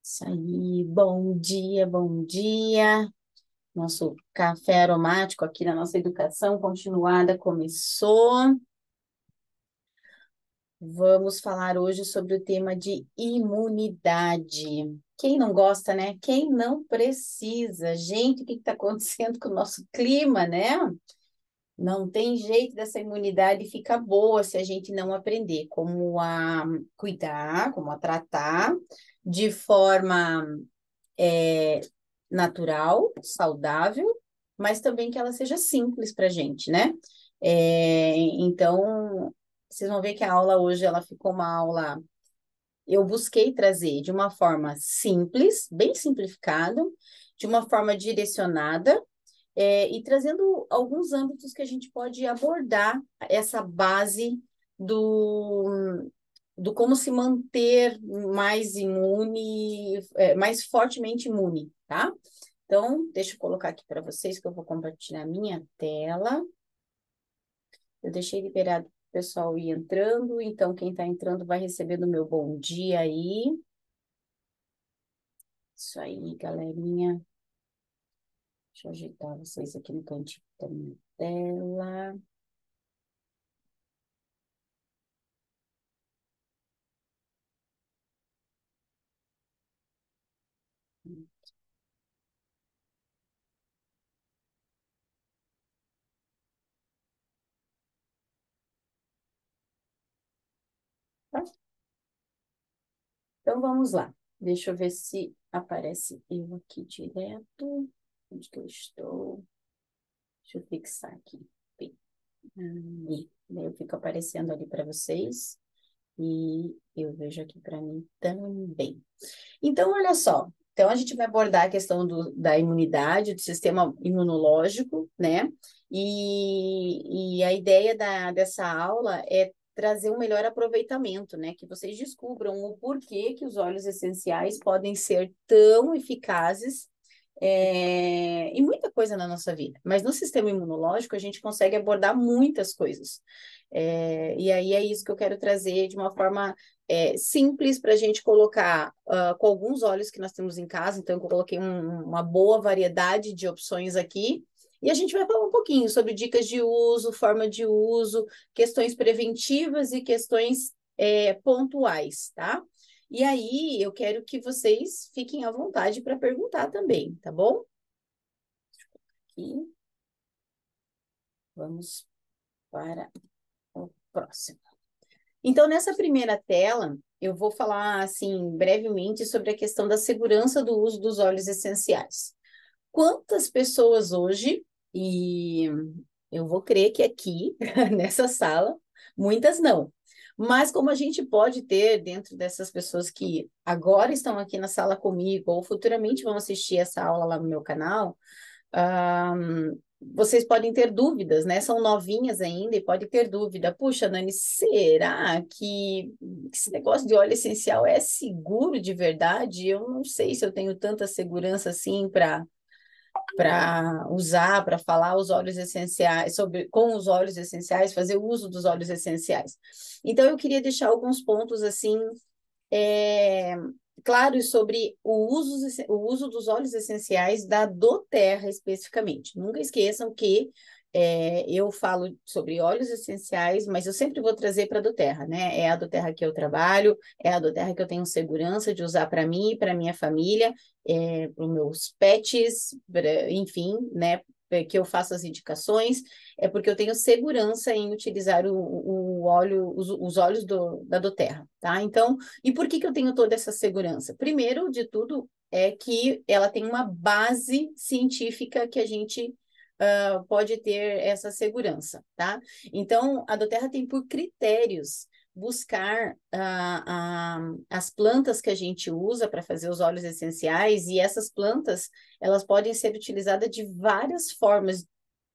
Isso aí, bom dia, bom dia. Nosso café aromático aqui na nossa educação continuada começou. Vamos falar hoje sobre o tema de imunidade. Quem não gosta, né? Quem não precisa? Gente, o que está acontecendo com o nosso clima, né? Não tem jeito dessa imunidade ficar boa se a gente não aprender como a cuidar, como a tratar de forma é, natural, saudável, mas também que ela seja simples para a gente, né? Então, vocês vão ver que a aula hoje ela ficou uma aula. Eu busquei trazer de uma forma simples, bem simplificada, de uma forma direcionada, e trazendo alguns âmbitos que a gente pode abordar essa base do, do como se manter mais imune, mais fortemente imune, tá? Então, deixa eu colocar aqui para vocês que eu vou compartilhar a minha tela. Eu deixei liberado o pessoal ir entrando, então quem está entrando vai receber o meu bom dia aí. Isso aí, galerinha. Deixa eu ajeitar vocês aqui no cantinho da minha tela. Tá? Então vamos lá. Deixa eu ver se aparece eu aqui direto. Onde que eu estou? Deixa eu fixar aqui. Bem, ali. Daí eu fico aparecendo ali para vocês e eu vejo aqui para mim também. Então, olha só. Então, a gente vai abordar a questão da imunidade, do sistema imunológico, né? E a ideia dessa aula é trazer um melhor aproveitamento, né? Que vocês descubram o porquê que os óleos essenciais podem ser tão eficazes em muita coisa na nossa vida. Mas no sistema imunológico, a gente consegue abordar muitas coisas. E aí é isso que eu quero trazer de uma forma simples para a gente colocar com alguns óleos que nós temos em casa. Então, eu coloquei uma boa variedade de opções aqui. E a gente vai falar um pouquinho sobre dicas de uso, forma de uso, questões preventivas e questões pontuais, tá? E aí, eu quero que vocês fiquem à vontade para perguntar também, tá bom? Aqui, vamos para o próximo. Então, nessa primeira tela, eu vou falar, assim, brevemente sobre a questão da segurança do uso dos óleos essenciais. Quantas pessoas hoje, e eu vou crer que aqui, nessa sala, muitas não. Mas como a gente pode ter dentro dessas pessoas que agora estão aqui na sala comigo, ou futuramente vão assistir essa aula lá no meu canal, vocês podem ter dúvidas, né? São novinhas ainda e pode ter dúvida. Puxa, Nani, será que esse negócio de óleo essencial é seguro de verdade? Eu não sei se eu tenho tanta segurança assim para usar, para falar os óleos essenciais, sobre com os óleos essenciais, fazer uso dos óleos essenciais. Então, eu queria deixar alguns pontos assim é, claros sobre o uso dos óleos essenciais da doTERRA especificamente. Nunca esqueçam que eu falo sobre óleos essenciais, mas eu sempre vou trazer para a doTERRA, né? É a doTERRA que eu trabalho, é a doTERRA que eu tenho segurança de usar para mim e para minha família, para os meus pets, enfim, né? Que eu faço as indicações, é porque eu tenho segurança em utilizar o óleo, os óleos da doTERRA, tá? Então, e por que eu tenho toda essa segurança? Primeiro de tudo é que ela tem uma base científica que a gente pode ter essa segurança, tá? Então, a doTERRA tem por critérios buscar as plantas que a gente usa para fazer os óleos essenciais, e essas plantas, elas podem ser utilizadas de várias formas,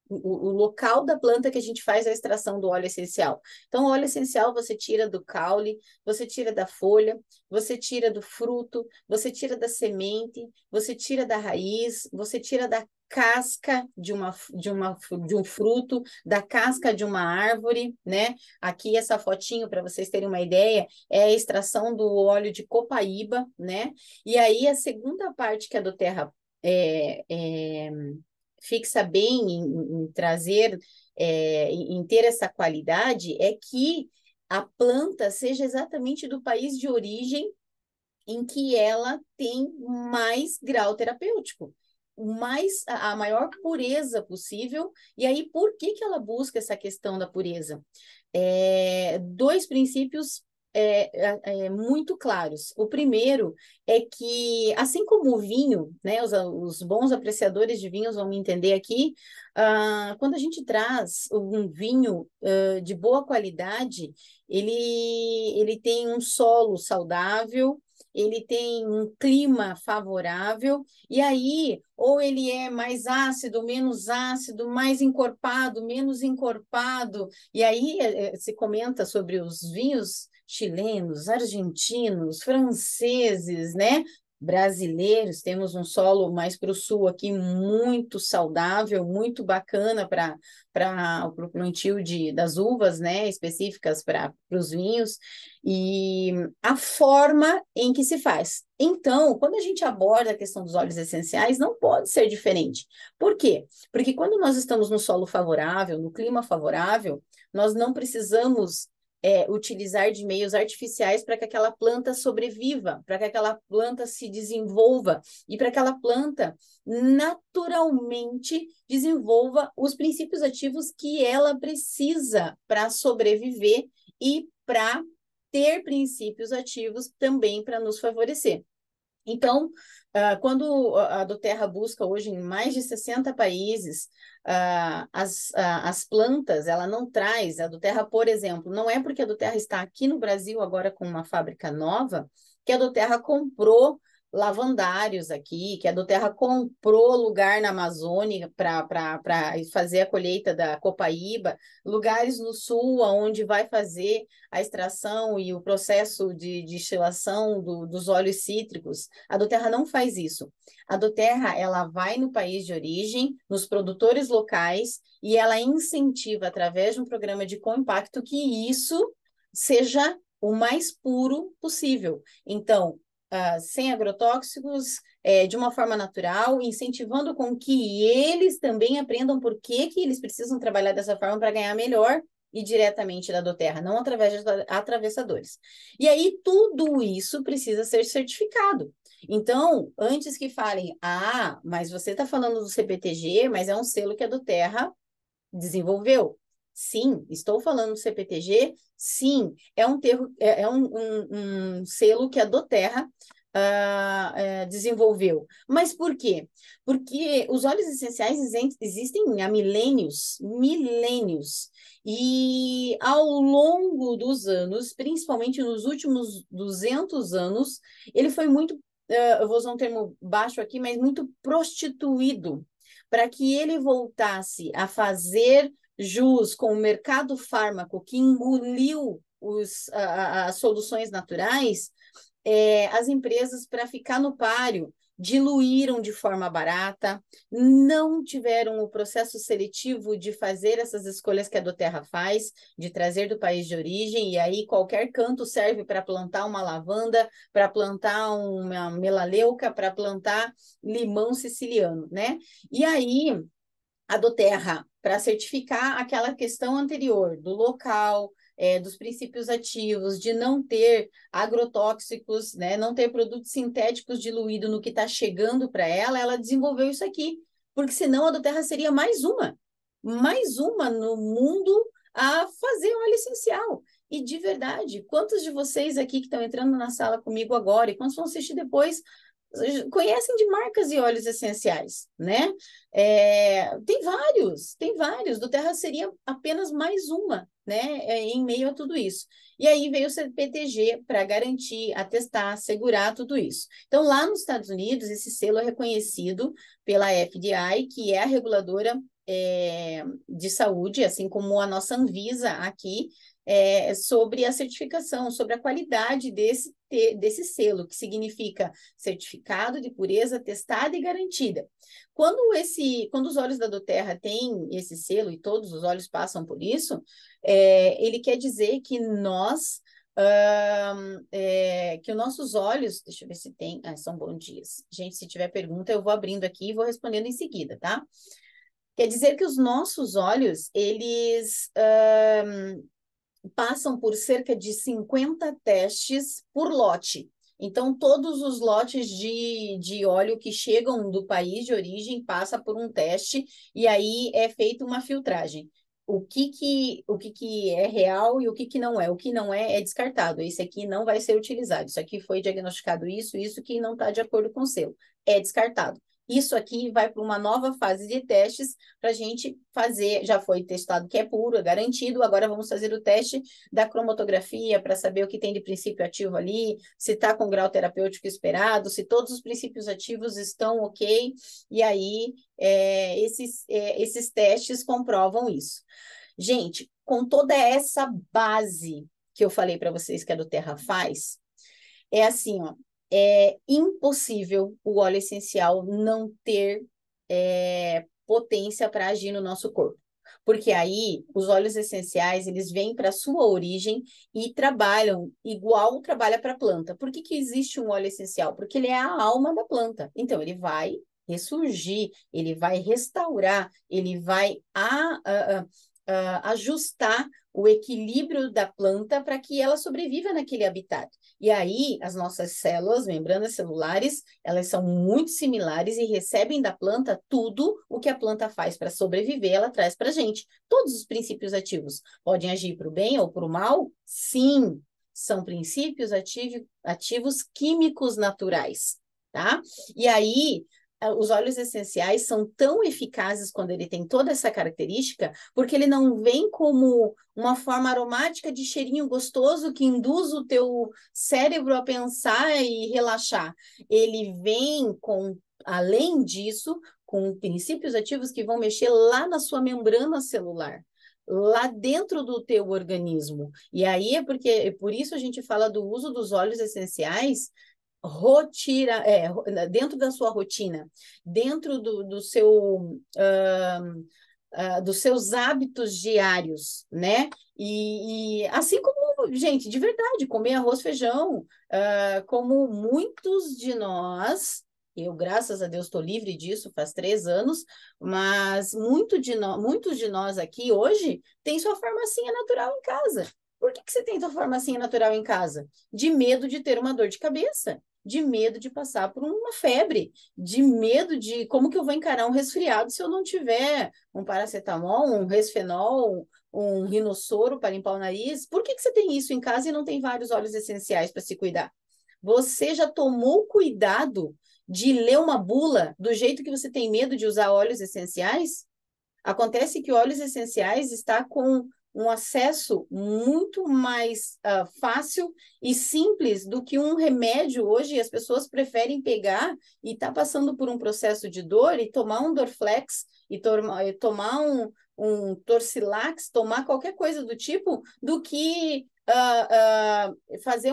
o local da planta que a gente faz a extração do óleo essencial. Então, o óleo essencial você tira do caule, você tira da folha, você tira do fruto, você tira da semente, você tira da raiz, você tira da casca de um fruto, da casca de uma árvore, né? Aqui essa fotinho, para vocês terem uma ideia, é a extração do óleo de copaíba, né? E aí a segunda parte que a doTERRA é, é, fixa bem em trazer, em ter essa qualidade, é que a planta seja exatamente do país de origem em que ela tem mais grau terapêutico, a maior pureza possível. E aí, por que que ela busca essa questão da pureza? Dois princípios muito claros. O primeiro é que, assim como o vinho, né, os bons apreciadores de vinhos vão me entender aqui, quando a gente traz um vinho de boa qualidade, ele tem um solo saudável, ele tem um clima favorável, e aí, ou ele é mais ácido, menos ácido, mais encorpado, menos encorpado, e aí se comenta sobre os vinhos chilenos, argentinos, franceses, né? Brasileiros, temos um solo mais para o sul aqui muito saudável, muito bacana para o plantio das uvas, né? Específicas para os vinhos, e a forma em que se faz. Então, quando a gente aborda a questão dos óleos essenciais, não pode ser diferente. Por quê? Porque quando nós estamos no solo favorável, no clima favorável, nós não precisamos utilizar de meios artificiais para que aquela planta sobreviva, para que aquela planta se desenvolva e para que aquela planta naturalmente desenvolva os princípios ativos que ela precisa para sobreviver e para ter princípios ativos também para nos favorecer. Então, quando a doTERRA busca hoje em mais de 60 países as plantas, ela não traz, a doTERRA, por exemplo, não é porque a doTERRA está aqui no Brasil agora com uma fábrica nova, que a doTERRA comprou lavandários aqui, que a doTERRA comprou lugar na Amazônia para fazer a colheita da copaíba, lugares no sul onde vai fazer a extração e o processo de destilação dos óleos cítricos. A doTERRA não faz isso. A doTERRA, ela vai no país de origem, nos produtores locais, e ela incentiva, através de um programa de compacto, que isso seja o mais puro possível. Então, sem agrotóxicos, de uma forma natural, incentivando com que eles também aprendam por que eles precisam trabalhar dessa forma para ganhar melhor e diretamente da doTERRA, não através de atravessadores. E aí, tudo isso precisa ser certificado. Então, antes que falem, mas você está falando do CPTG, mas é um selo que a doTERRA desenvolveu. Sim, estou falando do CPTG, sim, é um selo que a doTERRA desenvolveu. Mas por quê? Porque os óleos essenciais existem há milênios, e ao longo dos anos, principalmente nos últimos 200 anos, ele foi muito, eu vou usar um termo baixo aqui, mas muito prostituído, para que ele voltasse a fazer jus com o mercado fármaco que engoliu as soluções naturais. As empresas, para ficar no páreo, diluíram de forma barata, não tiveram o processo seletivo de fazer essas escolhas que a doTERRA faz, de trazer do país de origem, e aí qualquer canto serve para plantar uma lavanda, para plantar uma melaleuca, para plantar limão siciliano, né? E aí a doTERRA, para certificar aquela questão anterior do local, dos princípios ativos, de não ter agrotóxicos, né, não ter produtos sintéticos diluídos no que está chegando para ela, ela desenvolveu isso aqui, porque senão a doTERRA seria mais uma no mundo a fazer óleo essencial. E de verdade, quantos de vocês aqui que estão entrando na sala comigo agora e quantos vão assistir depois conhecem de marcas e óleos essenciais, né? Tem vários. doTERRA seria apenas mais uma, né? Em meio a tudo isso. E aí veio o CPTG para garantir, atestar, segurar tudo isso. Então, lá nos Estados Unidos, esse selo é reconhecido pela FDI, que é a reguladora de saúde, assim como a nossa Anvisa aqui, sobre a certificação, sobre a qualidade desse selo, que significa certificado de pureza testada e garantida. Quando os óleos da doTERRA têm esse selo, e todos os óleos passam por isso, ele quer dizer que que os nossos olhos, deixa eu ver se tem, são bons dias. Gente, se tiver pergunta, eu vou abrindo aqui e vou respondendo em seguida, tá? Quer dizer que os nossos olhos, eles passam por cerca de 50 testes por lote. Então, todos os lotes de óleo que chegam do país de origem passa por um teste e aí é feita uma filtragem. O que é real e o que não é. O que não é descartado. Esse aqui não vai ser utilizado. Isso aqui foi diagnosticado isso que não está de acordo com o selo. É descartado. Isso aqui vai para uma nova fase de testes para a gente fazer. Já foi testado que é puro, é garantido. Agora vamos fazer o teste da cromatografia para saber o que tem de princípio ativo ali, se está com o grau terapêutico esperado, se todos os princípios ativos estão ok. E aí, esses testes comprovam isso. Gente, com toda essa base que eu falei para vocês que a doTERRA faz, é assim, ó, é impossível o óleo essencial não ter potência para agir no nosso corpo. Porque aí os óleos essenciais, eles vêm para a sua origem e trabalham igual trabalha para a planta. Por que existe um óleo essencial? Porque ele é a alma da planta. Então, ele vai ressurgir, ele vai restaurar, ele vai ajustar o equilíbrio da planta para que ela sobreviva naquele habitat. E aí, as nossas células, membranas celulares, elas são muito similares e recebem da planta tudo o que a planta faz para sobreviver, ela traz para a gente. Todos os princípios ativos podem agir para o bem ou para o mal? Sim, são princípios ativos químicos naturais, tá? E aí, os óleos essenciais são tão eficazes quando ele tem toda essa característica, porque ele não vem como uma forma aromática de cheirinho gostoso que induz o teu cérebro a pensar e relaxar. Ele vem com, além disso, com princípios ativos que vão mexer lá na sua membrana celular, lá dentro do teu organismo. E aí por isso a gente fala do uso dos óleos essenciais dentro da sua rotina, dentro dos seus hábitos diários, né? E assim como, gente, de verdade, comer arroz, feijão, como muitos de nós, eu, graças a Deus, estou livre disso faz 3 anos, mas muitos de nós aqui hoje têm sua farmacinha natural em casa. Por que você tem sua farmacinha natural em casa? De medo de ter uma dor de cabeça, de medo de passar por uma febre, de medo de como que eu vou encarar um resfriado se eu não tiver um paracetamol, um resfenol, um rinossoro para limpar o nariz. Por que você tem isso em casa e não tem vários óleos essenciais para se cuidar? Você já tomou cuidado de ler uma bula do jeito que você tem medo de usar óleos essenciais? Acontece que óleos essenciais está com um acesso muito mais fácil e simples do que um remédio hoje. As pessoas preferem pegar e tá passando por um processo de dor e tomar um Dorflex e tomar um Torcilax, tomar qualquer coisa do tipo, do que fazer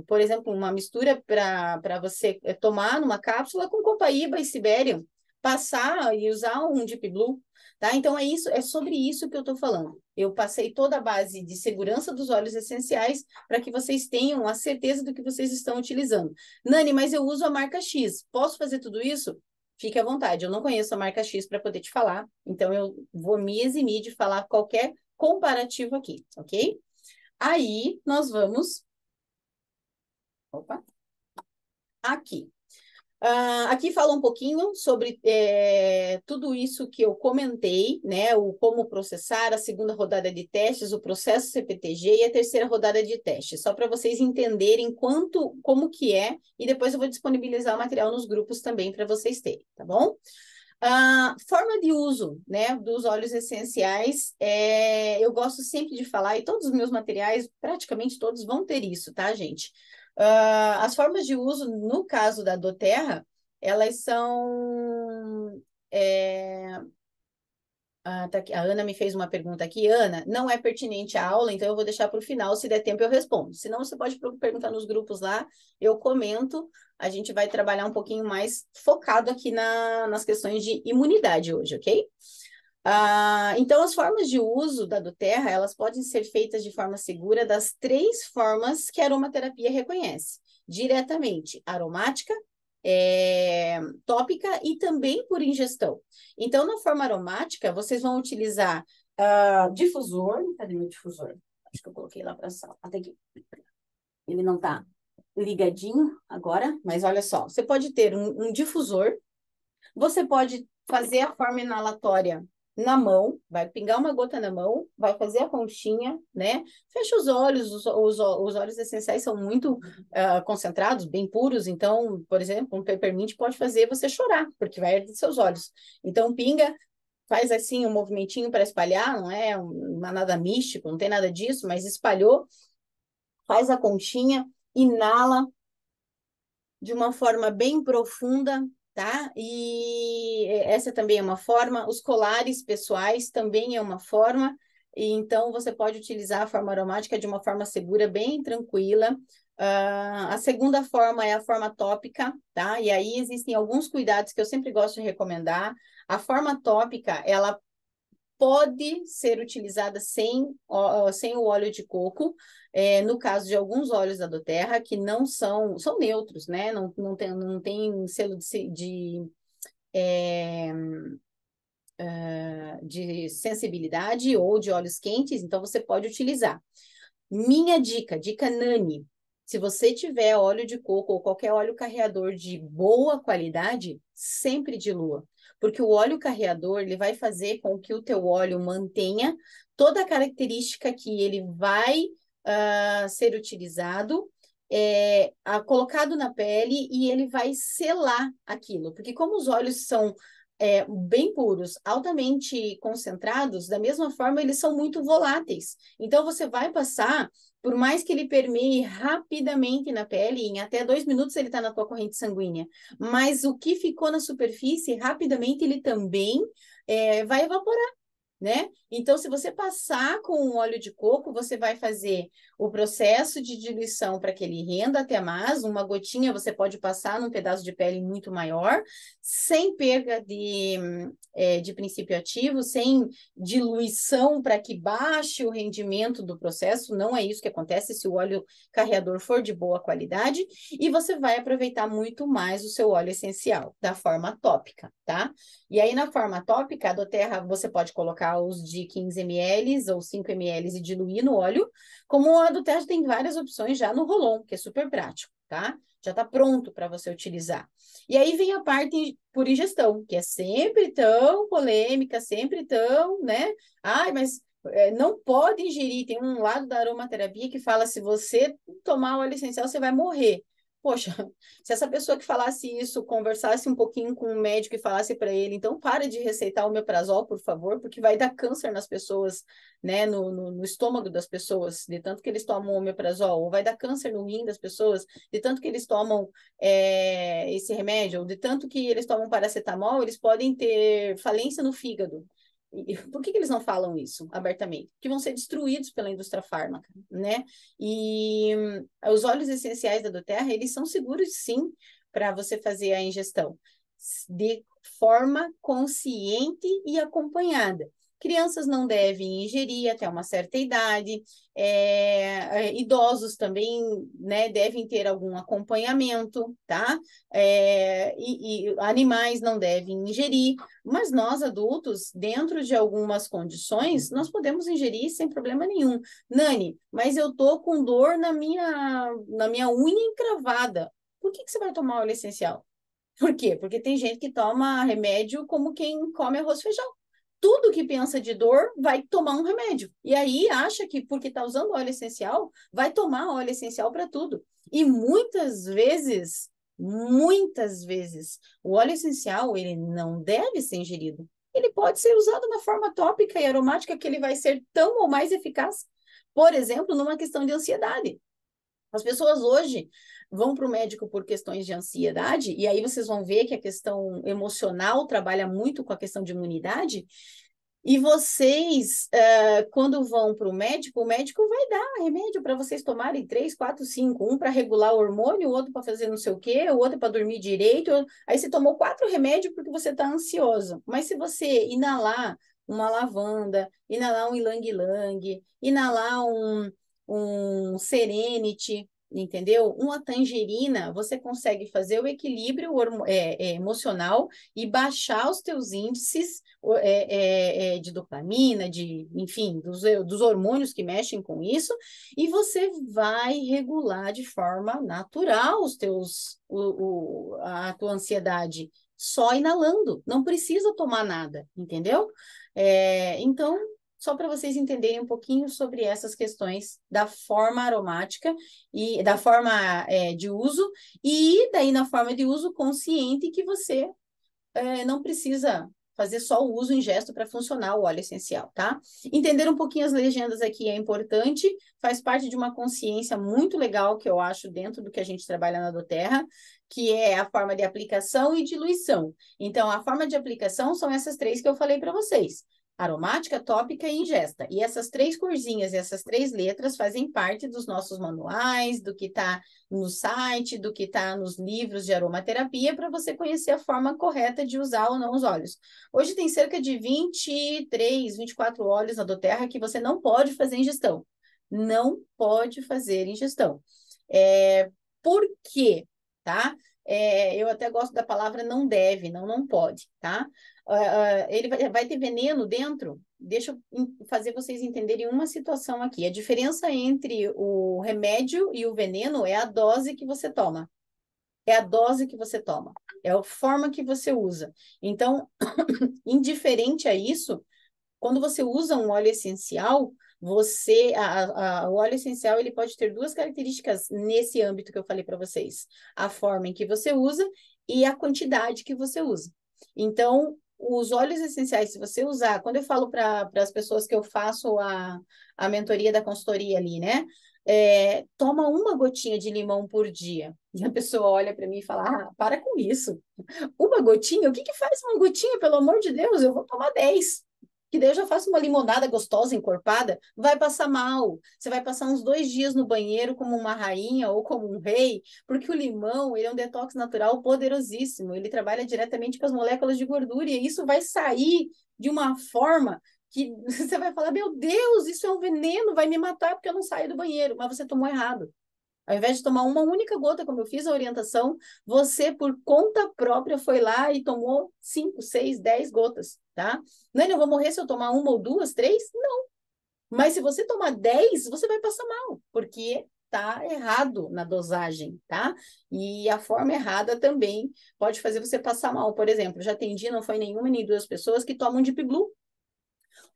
por exemplo, uma mistura para você tomar numa cápsula com Copaíba e Siberium, passar e usar um Deep Blue, tá? Então é sobre isso que eu estou falando. Eu passei toda a base de segurança dos óleos essenciais para que vocês tenham a certeza do que vocês estão utilizando. Nani, mas eu uso a marca X. Posso fazer tudo isso? Fique à vontade. Eu não conheço a marca X para poder te falar, então eu vou me eximir de falar qualquer comparativo aqui, ok? Aí nós vamos. Opa! Aqui. Aqui fala um pouquinho sobre tudo isso que eu comentei, né? O como processar, a segunda rodada de testes, o processo CPTG e a terceira rodada de testes, só para vocês entenderem como que é, e depois eu vou disponibilizar o material nos grupos também para vocês terem, tá bom? Forma de uso, né, dos óleos essenciais, eu gosto sempre de falar, e todos os meus materiais, praticamente todos vão ter isso, tá, gente? As formas de uso, no caso da doTERRA, elas são Tá aqui. A Ana me fez uma pergunta aqui. Ana, não é pertinente à aula, então eu vou deixar para o final, se der tempo eu respondo. Se não, você pode perguntar nos grupos lá, eu comento. A gente vai trabalhar um pouquinho mais focado aqui nas questões de imunidade hoje, ok? Então, as formas de uso da Doterra, elas podem ser feitas de forma segura das 3 formas que a aromaterapia reconhece. Diretamente, aromática, tópica e também por ingestão. Então, na forma aromática, vocês vão utilizar difusor. Cadê meu difusor? Acho que eu coloquei lá para a sala. Até aqui. Ele não está ligadinho agora, mas olha só. Você pode ter um difusor, você pode fazer a forma inalatória na mão, vai pingar uma gota na mão, vai fazer a conchinha, né? Fecha os olhos, os óleos essenciais são muito concentrados, bem puros, então, por exemplo, um peppermint pode fazer você chorar, porque vai arder seus olhos. Então, pinga, faz assim um movimentinho para espalhar, não é nada místico, não tem nada disso, mas espalhou, faz a conchinha, inala de uma forma bem profunda, tá? E essa também é uma forma. Os colares pessoais também é uma forma. E então, você pode utilizar a forma aromática de uma forma segura, bem tranquila. A segunda forma é a forma tópica, tá? E aí existem alguns cuidados que eu sempre gosto de recomendar. A forma tópica, ela pode ser utilizada sem o óleo de coco, no caso de alguns óleos da Doterra, que não são neutros, né? Não tem selo de sensibilidade ou de óleos quentes, então você pode utilizar. Minha dica Nani, se você tiver óleo de coco ou qualquer óleo carreador de boa qualidade, sempre dilua, porque o óleo carreador ele vai fazer com que o teu óleo mantenha toda a característica que ele vai ser utilizado, colocado na pele e ele vai selar aquilo, porque como os óleos são bem puros, altamente concentrados, da mesma forma eles são muito voláteis. Então você vai passar, por mais que ele permeie rapidamente na pele, em até 2 minutos ele está na tua corrente sanguínea, mas o que ficou na superfície, rapidamente ele também vai evaporar, né? Então, se você passar com o óleo de coco, você vai fazer o processo de diluição para que ele renda até mais. Uma gotinha você pode passar num pedaço de pele muito maior, sem perda de princípio ativo, sem diluição para que baixe o rendimento do processo. Não é isso que acontece se o óleo carreador for de boa qualidade. E você vai aproveitar muito mais o seu óleo essencial, da forma tópica, tá? E aí, na forma tópica, a Doterra, você pode colocar os de 15 ml ou 5 ml e diluir no óleo, como a Doterra tem várias opções já no Rolon, que é super prático, tá? Já está pronto para você utilizar. E aí vem a parte por ingestão, que é sempre tão polêmica, sempre tão, né? Ai, mas não pode ingerir. Tem um lado da aromaterapia que fala, se você tomar óleo essencial, você vai morrer. Poxa, se essa pessoa que falasse isso conversasse um pouquinho com o médico e falasse para ele, então para de receitar o omeprazol, por favor, porque vai dar câncer nas pessoas, né, no estômago das pessoas, de tanto que eles tomam omeprazol, ou vai dar câncer no rim das pessoas, de tanto que eles tomam esse remédio, ou de tanto que eles tomam paracetamol, eles podem ter falência no fígado. Por que eles não falam isso abertamente? Porque vão ser destruídos pela indústria fármaca, né? E os óleos essenciais da Doterra, eles são seguros, sim, para você fazer a ingestão de forma consciente e acompanhada. Crianças não devem ingerir até uma certa idade, idosos também, né, devem ter algum acompanhamento, tá? E animais não devem ingerir, mas nós adultos, dentro de algumas condições, nós podemos ingerir sem problema nenhum. Nani, mas eu tô com dor na minha unha encravada. Por que você vai tomar óleo essencial? Por quê? Porque tem gente que toma remédio como quem come arroz e feijão. Tudo que pensa de dor vai tomar um remédio. E aí acha que porque está usando óleo essencial, vai tomar óleo essencial para tudo. E muitas vezes, o óleo essencial, ele não deve ser ingerido. Ele pode ser usado na forma tópica e aromática que ele vai ser tão ou mais eficaz. Por exemplo, numa questão de ansiedade. As pessoas hoje vão para o médico por questões de ansiedade, e aí vocês vão ver que a questão emocional trabalha muito com a questão de imunidade, E vocês, quando vão para o médico vai dar remédio para vocês tomarem 3, 4, 5. Um para regular o hormônio, o outro para fazer não sei o quê, o outro para dormir direito. Aí você tomou 4 remédios porque você está ansioso. Mas se você inalar uma lavanda, inalar um ylang-ylang, inalar um serenity, entendeu? Uma tangerina, você consegue fazer o equilíbrio emocional e baixar os teus índices de dopamina, enfim, dos hormônios que mexem com isso, e você vai regular de forma natural a tua ansiedade, só inalando, não precisa tomar nada, entendeu? Então, só para vocês entenderem um pouquinho sobre essas questões da forma aromática e da forma de uso, e daí na forma de uso consciente que você não precisa fazer só o uso em gesto para funcionar o óleo essencial, tá? Entender um pouquinho as legendas aqui é importante, faz parte de uma consciência muito legal que eu acho dentro do que a gente trabalha na doTERRA, que é a forma de aplicação e diluição. Então, a forma de aplicação são essas 3 que eu falei para vocês: aromática, tópica e ingesta. E essas 3 corzinhas e essas 3 letras fazem parte dos nossos manuais, do que está no site, do que está nos livros de aromaterapia, para você conhecer a forma correta de usar ou não os óleos. Hoje tem cerca de 23, 24 óleos na doTERRA que você não pode fazer ingestão. Não pode fazer ingestão. Por quê? Tá? Eu até gosto da palavra não deve, não pode, tá? Ele vai ter veneno dentro. Deixa eu fazer vocês entenderem uma situação aqui. A diferença entre o remédio e o veneno é a dose que você toma. É a dose que você toma. É a forma que você usa. Então, indiferente a isso, quando você usa um óleo essencial, o óleo essencial ele pode ter 2 características nesse âmbito que eu falei para vocês: a forma em que você usa e a quantidade que você usa. Então, os óleos essenciais, se você usar, quando eu falo para as pessoas que eu faço a mentoria da consultoria ali, né? Toma uma gotinha de limão por dia. E a pessoa olha para mim e fala: para com isso. Uma gotinha? O que faz uma gotinha, pelo amor de Deus? Eu vou tomar 10. Que daí eu já faço uma limonada gostosa, encorpada, vai passar mal. Você vai passar uns 2 dias no banheiro como uma rainha ou como um rei, porque o limão, ele é um detox natural poderosíssimo. Ele trabalha diretamente com as moléculas de gordura e isso vai sair de uma forma que você vai falar: meu Deus, isso é um veneno, vai me matar porque eu não saio do banheiro. Mas você tomou errado. Ao invés de tomar uma única gota, como eu fiz a orientação, você, por conta própria, foi lá e tomou 5, 6, 10 gotas, tá? Não, eu vou morrer se eu tomar uma ou 2, 3? Não. Mas se você tomar 10, você vai passar mal, porque tá errado na dosagem, tá? E a forma errada também pode fazer você passar mal. Por exemplo, já atendi, não foi nenhuma nem 2 pessoas que tomam Deep Blue.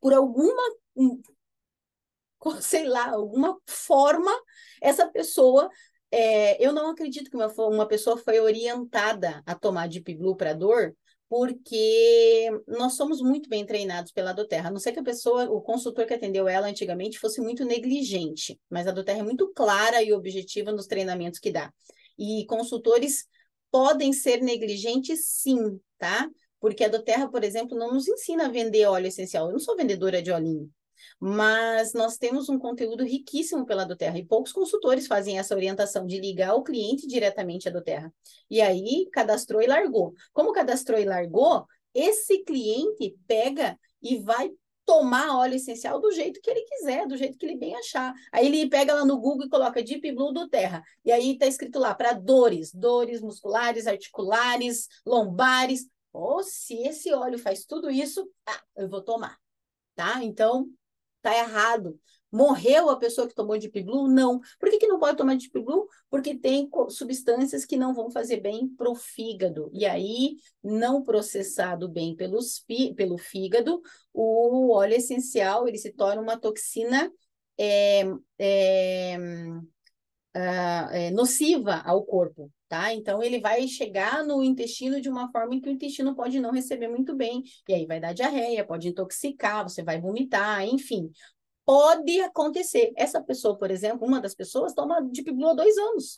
Por alguma sei lá, alguma forma, essa pessoa. Eu não acredito que uma pessoa foi orientada a tomar Deep Blue para dor, porque nós somos muito bem treinados pela doTERRA. A não ser que o consultor que atendeu ela antigamente fosse muito negligente, mas a doTERRA é muito clara e objetiva nos treinamentos que dá. E consultores podem ser negligentes, sim, tá? Porque a doTERRA, por exemplo, não nos ensina a vender óleo essencial. Eu não sou vendedora de olhinho. Mas nós temos um conteúdo riquíssimo pela doTERRA e poucos consultores fazem essa orientação de ligar o cliente diretamente à doTERRA. E aí, cadastrou e largou. Como cadastrou e largou, esse cliente pega e vai tomar óleo essencial do jeito que ele quiser, do jeito que ele bem achar. Aí ele pega lá no Google e coloca Deep Blue doTERRA. E aí está escrito lá para dores musculares, articulares, lombares. Se esse óleo faz tudo isso, eu vou tomar, tá? Então, tá errado. Morreu a pessoa que tomou Deep Blue? Não. Por que não pode tomar Deep Blue? Porque tem substâncias que não vão fazer bem para o fígado. E aí, não processado bem pelo fígado, o óleo essencial ele se torna uma toxina é, é, nociva ao corpo. Tá? Então, ele vai chegar no intestino de uma forma em que o intestino pode não receber muito bem, e aí vai dar diarreia, pode intoxicar, você vai vomitar, enfim. Pode acontecer. Essa pessoa, por exemplo, uma das pessoas toma Deep Blue há 2 anos.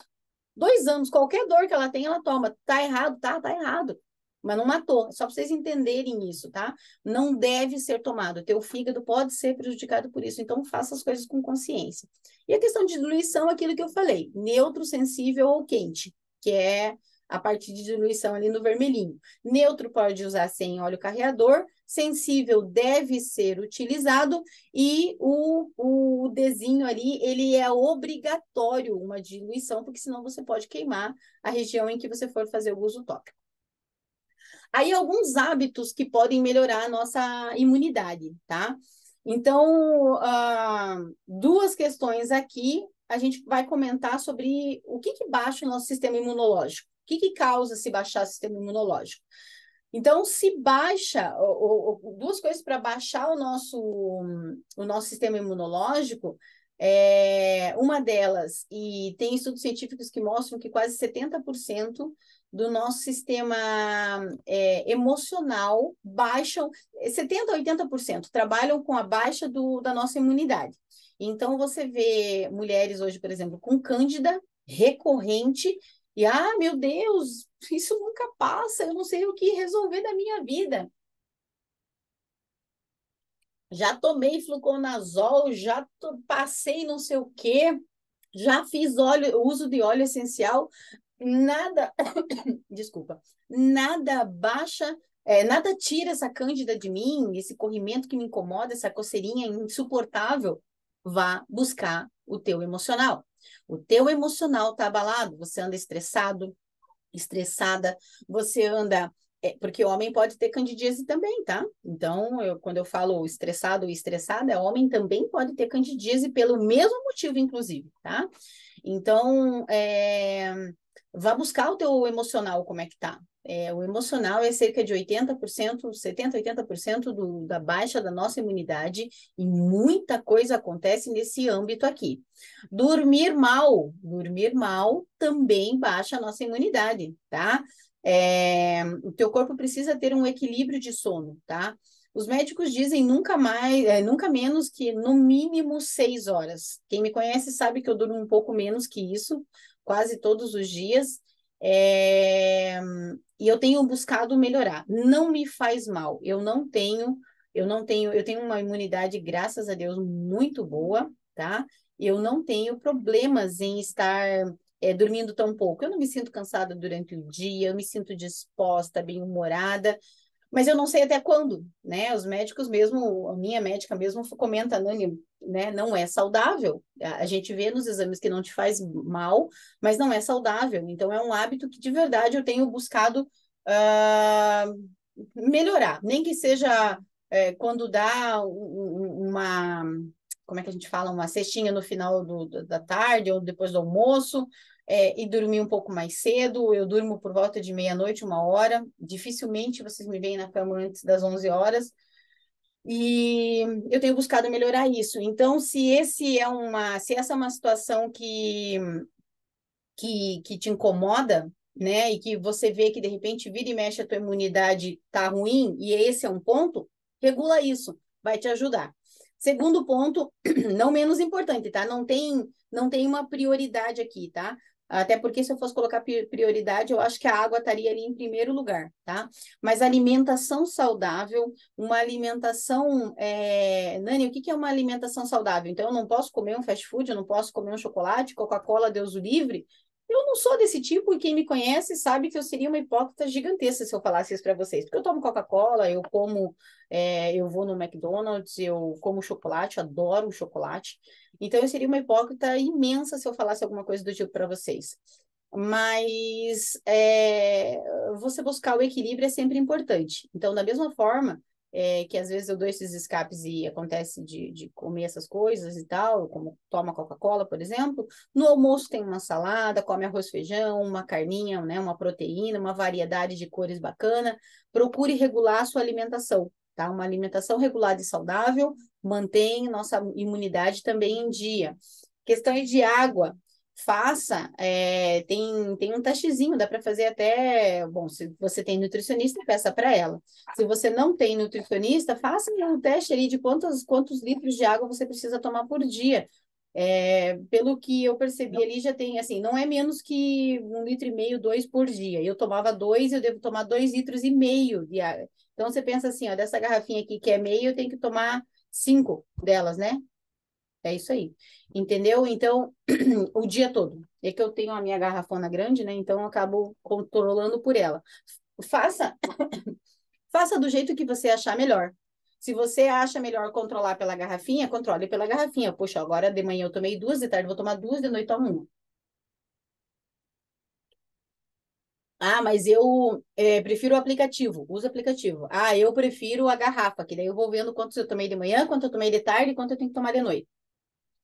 2 anos, qualquer dor que ela tem, ela toma. Tá errado, tá errado. mas não matou. Só para vocês entenderem isso, tá? Não deve ser tomado. O teu fígado pode ser prejudicado por isso. Então, faça as coisas com consciência. E a questão de diluição, aquilo que eu falei, neutro, sensível ou quente, que é a parte de diluição ali no vermelhinho. Neutro pode usar sem óleo carreador, sensível deve ser utilizado e o desenho ali, ele é obrigatório uma diluição, porque senão você pode queimar a região em que você for fazer o uso tópico. Aí, alguns hábitos que podem melhorar a nossa imunidade, tá? Então, duas questões aqui, a gente vai comentar sobre o que baixa o nosso sistema imunológico. O que causa se baixar o sistema imunológico? Então, se baixa, duas coisas para baixar o nosso sistema imunológico, uma delas, e tem estudos científicos que mostram que quase 70% do nosso sistema emocional baixam, 70% a 80% trabalham com a baixa da nossa imunidade. Então, você vê mulheres hoje, por exemplo, com cândida recorrente, e, meu Deus, isso nunca passa, eu não sei o que resolver da minha vida. Já tomei fluconazol, já passei não sei o quê, já fiz uso de óleo essencial, nada, desculpa, nada baixa, nada tira essa cândida de mim, esse corrimento que me incomoda, essa coceirinha insuportável. Vá buscar o teu emocional. O teu emocional está abalado, você anda estressado, estressada, você anda. Porque o homem pode ter candidíase também, tá? Então, quando eu falo estressado ou estressada, homem também pode ter candidíase pelo mesmo motivo, inclusive, tá? Então, vá buscar o teu emocional, como é que tá. O emocional é cerca de 80%, 70%, 80% da baixa da nossa imunidade, e muita coisa acontece nesse âmbito aqui. Dormir mal também baixa a nossa imunidade, tá? O teu corpo precisa ter um equilíbrio de sono, tá? Os médicos dizem nunca mais, nunca menos que no mínimo 6 horas. Quem me conhece sabe que eu durmo um pouco menos que isso, quase todos os dias. E eu tenho buscado melhorar. Não me faz mal. Eu tenho uma imunidade, graças a Deus, muito boa, tá? Eu não tenho problemas em estar dormindo tão pouco. Eu não me sinto cansada durante o dia, eu me sinto disposta, bem-humorada, mas eu não sei até quando, né? Os médicos mesmo, a minha médica mesmo comenta, Nani, né? Não é saudável. A gente vê nos exames que não te faz mal, mas não é saudável. Então, é um hábito que, de verdade, eu tenho buscado melhorar. Nem que seja quando dá uma... Como é que a gente fala? Uma cestinha no final da tarde ou depois do almoço, e dormir um pouco mais cedo. Eu durmo por volta de meia-noite, 1 hora. Dificilmente vocês me veem na cama antes das 11 horas. E eu tenho buscado melhorar isso. Então, se essa é uma situação que te incomoda, né, e que você vê que de repente vira e mexe a tua imunidade tá ruim, e esse é um ponto, regula isso, vai te ajudar. Segundo ponto, não menos importante, tá? Não tem uma prioridade aqui, tá? Até porque se eu fosse colocar prioridade, eu acho que a água estaria ali em primeiro lugar, tá? Mas alimentação saudável, uma alimentação... Nani, o que é uma alimentação saudável? Então, eu não posso comer um fast food, eu não posso comer um chocolate, Coca-Cola, Deus o livre? Eu não sou desse tipo, e quem me conhece sabe que eu seria uma hipócrita gigantesca se eu falasse isso para vocês. Porque eu tomo Coca-Cola, eu vou no McDonald's, eu como chocolate, adoro o chocolate. Então, eu seria uma hipócrita imensa se eu falasse alguma coisa do tipo para vocês. Mas você buscar o equilíbrio é sempre importante. Então, da mesma forma que às vezes eu dou esses escapes e acontece de comer essas coisas e tal, como toma Coca-Cola, por exemplo, no almoço tem uma salada, come arroz, feijão, uma carninha, né, uma proteína, uma variedade de cores bacana. Procure regular a sua alimentação, tá? Uma alimentação regulada e saudável mantém nossa imunidade também em dia. Questões de água. Faça, tem um testezinho, dá para fazer até, bom, se você tem nutricionista, peça para ela. Se você não tem nutricionista, faça um teste ali de quantos litros de água você precisa tomar por dia. Pelo que eu percebi ali, já tem, assim, não é menos que 1,5 litro, 2 por dia. Eu tomava 2, eu devo tomar 2,5 litros de água. Então, você pensa assim, ó, dessa garrafinha aqui que é meio, eu tenho que tomar 5 delas, né? É isso aí. Entendeu? Então, o dia todo. É que eu tenho a minha garrafona grande, né? Então, eu acabo controlando por ela. Faça, faça do jeito que você achar melhor. Se você acha melhor controlar pela garrafinha, controle pela garrafinha. Poxa, agora de manhã eu tomei 2, de tarde eu vou tomar 2, de noite eu tomo uma. Ah, mas eu prefiro o aplicativo, uso o aplicativo. Ah, eu prefiro a garrafa, que daí eu vou vendo quantos eu tomei de manhã, quanto eu tomei de tarde e quanto eu tenho que tomar de noite.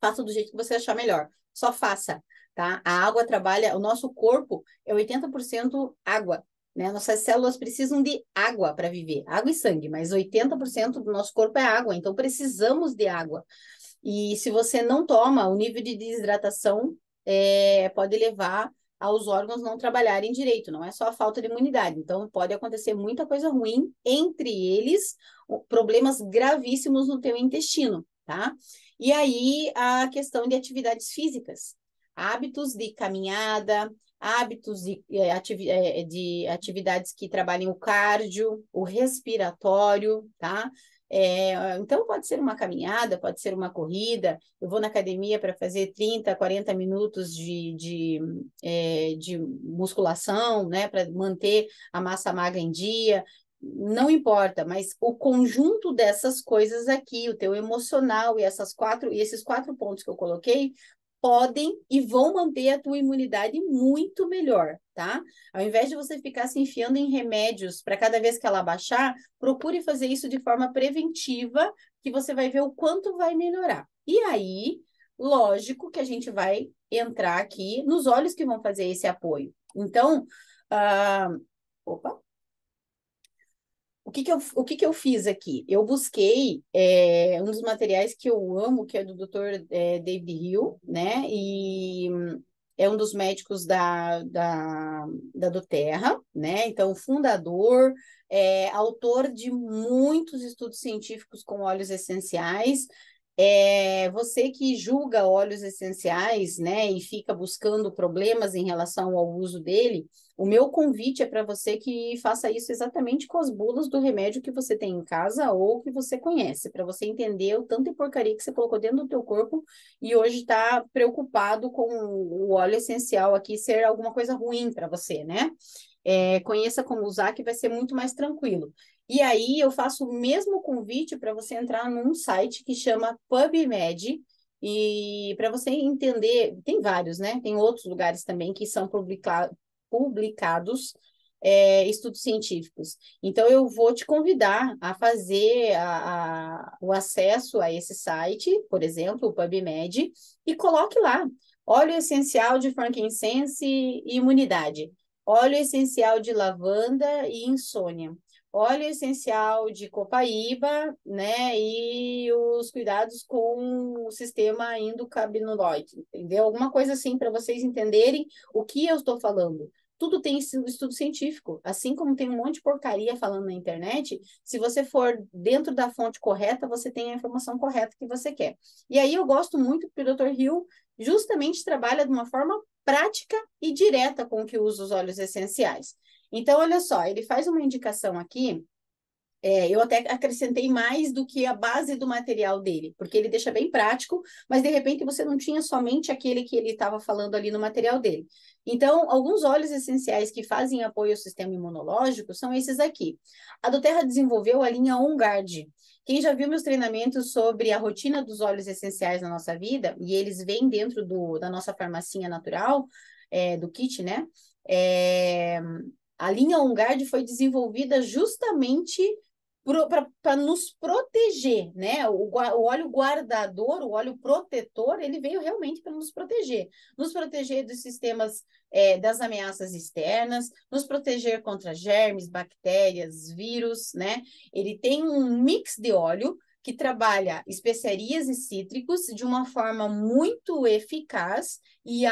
Faça do jeito que você achar melhor. Só faça, tá? A água trabalha, o nosso corpo é 80% água, né? Nossas células precisam de água para viver, água e sangue, mas 80% do nosso corpo é água, então precisamos de água. E se você não toma, o nível de desidratação pode levar aos órgãos não trabalharem direito, não é só a falta de imunidade. Então, pode acontecer muita coisa ruim, entre eles, problemas gravíssimos no teu intestino, tá? E aí, a questão de atividades físicas, hábitos de caminhada, hábitos de atividades que trabalhem o cardio, o respiratório, tá? Então, pode ser uma caminhada, pode ser uma corrida. Eu vou na academia para fazer 30, 40 minutos de musculação, né, para manter a massa magra em dia. Não importa, mas o conjunto dessas coisas aqui, o teu emocional e esses 4 pontos que eu coloquei, podem e vão manter a tua imunidade muito melhor, tá? Ao invés de você ficar se enfiando em remédios para cada vez que ela baixar, procure fazer isso de forma preventiva, que você vai ver o quanto vai melhorar. E aí, lógico que a gente vai entrar aqui nos olhos que vão fazer esse apoio. Então, ah, opa, o que que eu fiz aqui? Eu busquei um dos materiais que eu amo, que é do Dr. David Hill, né? E é um dos médicos da doTERRA, né? Então, fundador, autor de muitos estudos científicos com óleos essenciais. Você que julga óleos essenciais, né, e fica buscando problemas em relação ao uso dele, o meu convite é para você que faça isso exatamente com as bulas do remédio que você tem em casa ou que você conhece, para você entender o tanto de porcaria que você colocou dentro do teu corpo e hoje está preocupado com o óleo essencial aqui ser alguma coisa ruim para você, né? Conheça como usar, que vai ser muito mais tranquilo. E aí eu faço o mesmo convite para você entrar num site que chama PubMed, e para você entender, tem vários, né? Tem outros lugares também que são publicados estudos científicos. Então, eu vou te convidar a fazer o acesso a esse site, por exemplo, o PubMed, e coloque lá óleo essencial de frankincense e imunidade, óleo essencial de lavanda e insônia, óleo essencial de copaíba, né, e os cuidados com o sistema endocannabinoide, entendeu? Alguma coisa assim para vocês entenderem o que eu estou falando. Tudo tem estudo científico, assim como tem um monte de porcaria falando na internet, se você for dentro da fonte correta, você tem a informação correta que você quer. E aí eu gosto muito que o Dr. Hill justamente trabalha de uma forma prática e direta com o que usa os óleos essenciais. Então, olha só, ele faz uma indicação aqui, eu até acrescentei mais do que a base do material dele, porque ele deixa bem prático, mas de repente você não tinha somente aquele que ele estava falando ali no material dele. Então, alguns óleos essenciais que fazem apoio ao sistema imunológico são esses aqui. A doTERRA desenvolveu a linha OnGuard. Quem já viu meus treinamentos sobre a rotina dos óleos essenciais na nossa vida, e eles vêm dentro da nossa farmacinha natural, do kit, né? É, a linha OnGuard foi desenvolvida justamente para nos proteger, né? O óleo guardador, o óleo protetor, ele veio realmente para nos proteger dos sistemas das ameaças externas, nos proteger contra germes, bactérias, vírus, né? Ele tem um mix de óleo que trabalha especiarias e cítricos de uma forma muito eficaz e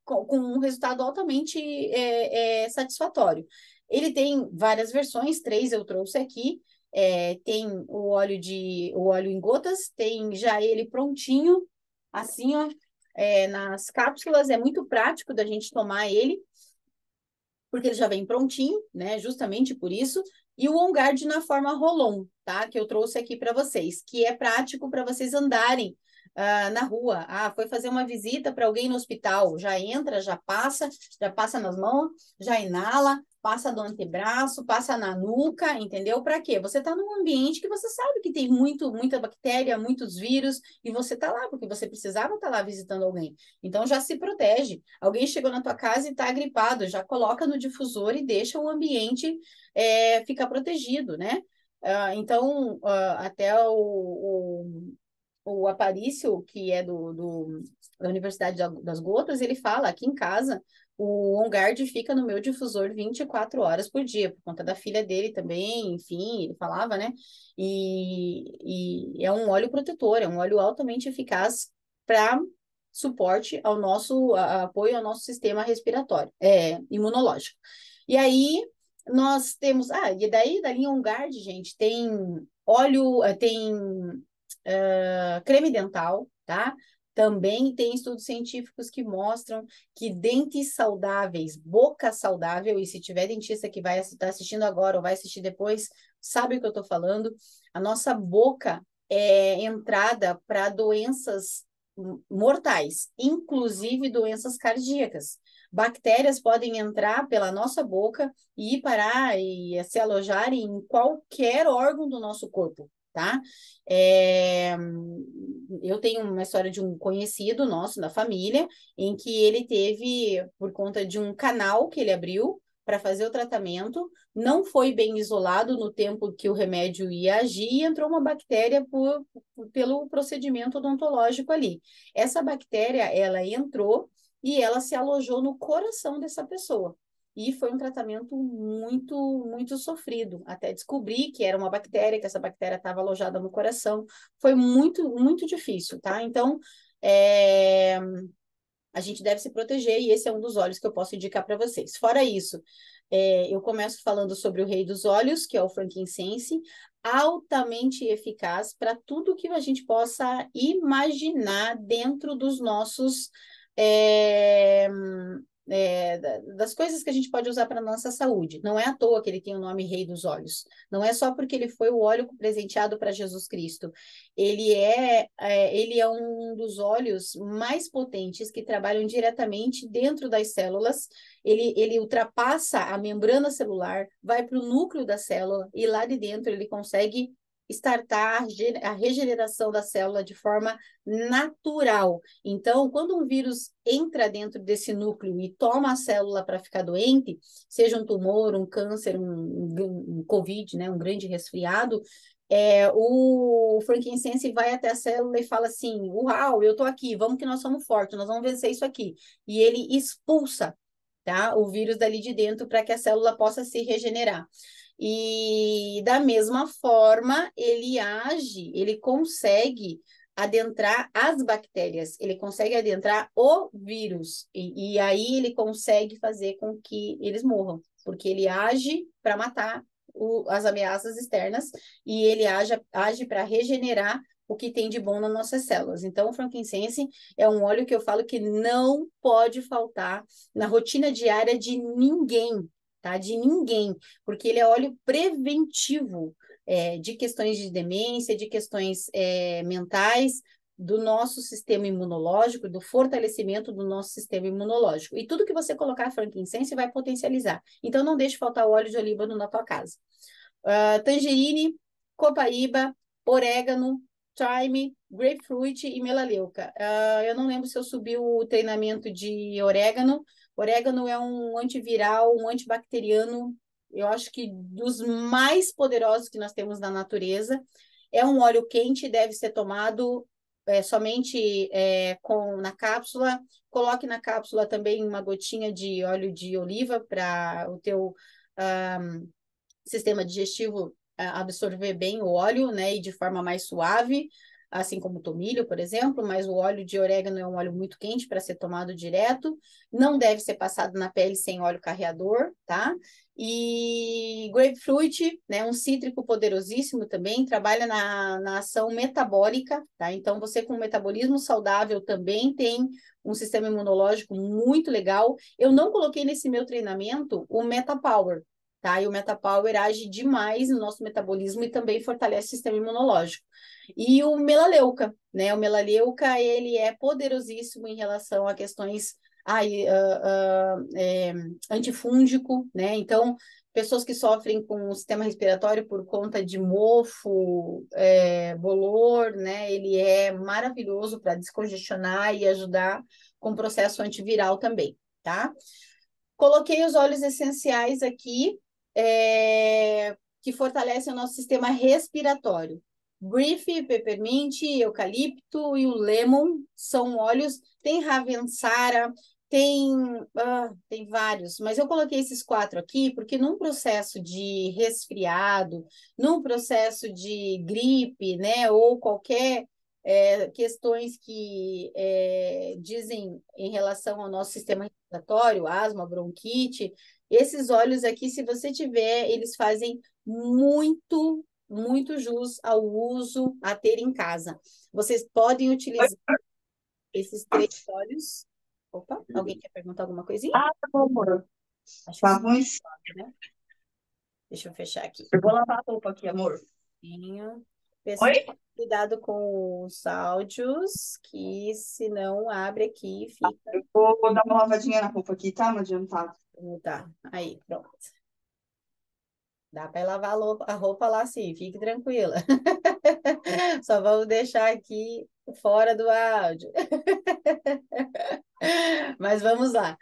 com um resultado altamente satisfatório. Ele tem várias versões, 3 eu trouxe aqui. Tem o óleo em gotas, tem já ele prontinho, assim, ó, nas cápsulas, é muito prático da gente tomar ele, porque ele já vem prontinho, né? Justamente por isso. E o On Guard na forma Rolon, tá? Que eu trouxe aqui para vocês, que é prático para vocês andarem na rua. Ah, foi fazer uma visita para alguém no hospital, já entra, já passa nas mãos, já inala, passa no antebraço, passa na nuca, entendeu? Para quê? Você está num ambiente que você sabe que tem muita bactéria, muitos vírus, e você está lá porque você precisava estar lá visitando alguém. Então já se protege. Alguém chegou na tua casa e está gripado, já coloca no difusor e deixa o ambiente ficar protegido, né? Então, até o Aparício, que é da Universidade das Gotas, ele fala, aqui em casa, o On Guard fica no meu difusor 24 horas por dia, por conta da filha dele também, enfim, ele falava, né? E é um óleo protetor, é um óleo altamente eficaz para suporte ao nosso apoio ao nosso sistema respiratório, imunológico. E aí nós temos, e daí da linha On Guard, gente, tem óleo, tem creme dental, tá? Também tem estudos científicos que mostram que dentes saudáveis, boca saudável, e se tiver dentista que vai estar assistindo agora ou vai assistir depois, sabe o que eu estou falando? A nossa boca é entrada para doenças mortais, inclusive doenças cardíacas. Bactérias podem entrar pela nossa boca e ir parar e se alojar em qualquer órgão do nosso corpo, tá? Eu tenho uma história de um conhecido nosso da família, em que ele teve, por conta de um canal que ele abriu para fazer o tratamento, não foi bem isolado no tempo que o remédio ia agir e entrou uma bactéria pelo procedimento odontológico ali. Essa bactéria, ela entrou e ela se alojou no coração dessa pessoa. E foi um tratamento muito, muito sofrido, até descobrir que era uma bactéria, que essa bactéria estava alojada no coração. Foi muito, muito difícil, tá? Então, a gente deve se proteger e esse é um dos óleos que eu posso indicar para vocês. Fora isso, eu começo falando sobre o rei dos óleos, que é o frankincense, altamente eficaz para tudo que a gente possa imaginar dentro dos nossos das coisas que a gente pode usar para a nossa saúde. Não é à toa que ele tem o nome Rei dos Óleos. Não é só porque ele foi o óleo presenteado para Jesus Cristo. Ele é um dos óleos mais potentes que trabalham diretamente dentro das células. Ele ultrapassa a membrana celular, vai para o núcleo da célula e lá de dentro ele consegue startar a regeneração da célula de forma natural. Então, quando um vírus entra dentro desse núcleo e toma a célula para ficar doente, seja um tumor, um câncer, um COVID, né, um grande resfriado, o frankincense vai até a célula e fala assim: Uau, eu tô aqui, vamos que nós somos fortes, nós vamos vencer isso aqui. E ele expulsa, tá, o vírus dali de dentro para que a célula possa se regenerar. E da mesma forma, ele age, ele consegue adentrar as bactérias, ele consegue adentrar o vírus, e aí ele consegue fazer com que eles morram, porque ele age para matar as ameaças externas e ele age para regenerar o que tem de bom nas nossas células. Então, o frankincense é um óleo que eu falo que não pode faltar na rotina diária de ninguém, tá? De ninguém, porque ele é óleo preventivo de questões de demência, de questões mentais, do nosso sistema imunológico, do fortalecimento do nosso sistema imunológico. E tudo que você colocar frankincense vai potencializar. Então, não deixe faltar o óleo de olíbano na tua casa. Tangerine, copaíba, orégano, thyme, grapefruit e melaleuca. Eu não lembro se eu subi o treinamento de orégano. Orégano é um antiviral, um antibacteriano, eu acho que dos mais poderosos que nós temos na natureza. É um óleo quente, deve ser tomado somente na cápsula. Coloque na cápsula também uma gotinha de óleo de oliva para o teu sistema digestivo absorver bem o óleo, né, e de forma mais suave. assim como o tomilho, por exemplo, mas o óleo de orégano é um óleo muito quente para ser tomado direto, não deve ser passado na pele sem óleo carreador, tá? E grapefruit, né, um cítrico poderosíssimo também, trabalha na ação metabólica, tá? Então, você com metabolismo saudável também tem um sistema imunológico muito legal. Eu não coloquei nesse meu treinamento o MetaPower, tá? E o MetaPower age demais no nosso metabolismo e também fortalece o sistema imunológico. E o melaleuca, né? O melaleuca, ele é poderosíssimo em relação a questões antifúngico, né? Então, pessoas que sofrem com o sistema respiratório por conta de mofo, bolor, né? Ele é maravilhoso para descongestionar e ajudar com o processo antiviral também, tá? Coloquei os óleos essenciais aqui, que fortalecem o nosso sistema respiratório. Brief, peppermint, eucalipto e o lemon são óleos. Tem Ravensara, tem vários, mas eu coloquei esses 4 aqui porque num processo de resfriado, num processo de gripe, né, ou qualquer questões que dizem em relação ao nosso sistema respiratório, asma, bronquite, esses óleos aqui, se você tiver, eles fazem muito jus ao uso a ter em casa. Vocês podem utilizar esses 3 óleos. Opa, alguém quer perguntar alguma coisinha? Ah, tá bom, amor. Acho que Tá sim, bom. né? Deixa eu fechar aqui. Eu vou lavar a roupa aqui, amor. Pessoal, Oi? cuidado com os áudios, que se não abre aqui e fica. Eu vou dar uma lavadinha na roupa aqui, tá? Não adianta. Tá, aí, pronto. Dá para lavar a roupa lá sim, fique tranquila. Só vamos deixar aqui fora do áudio. Mas vamos lá.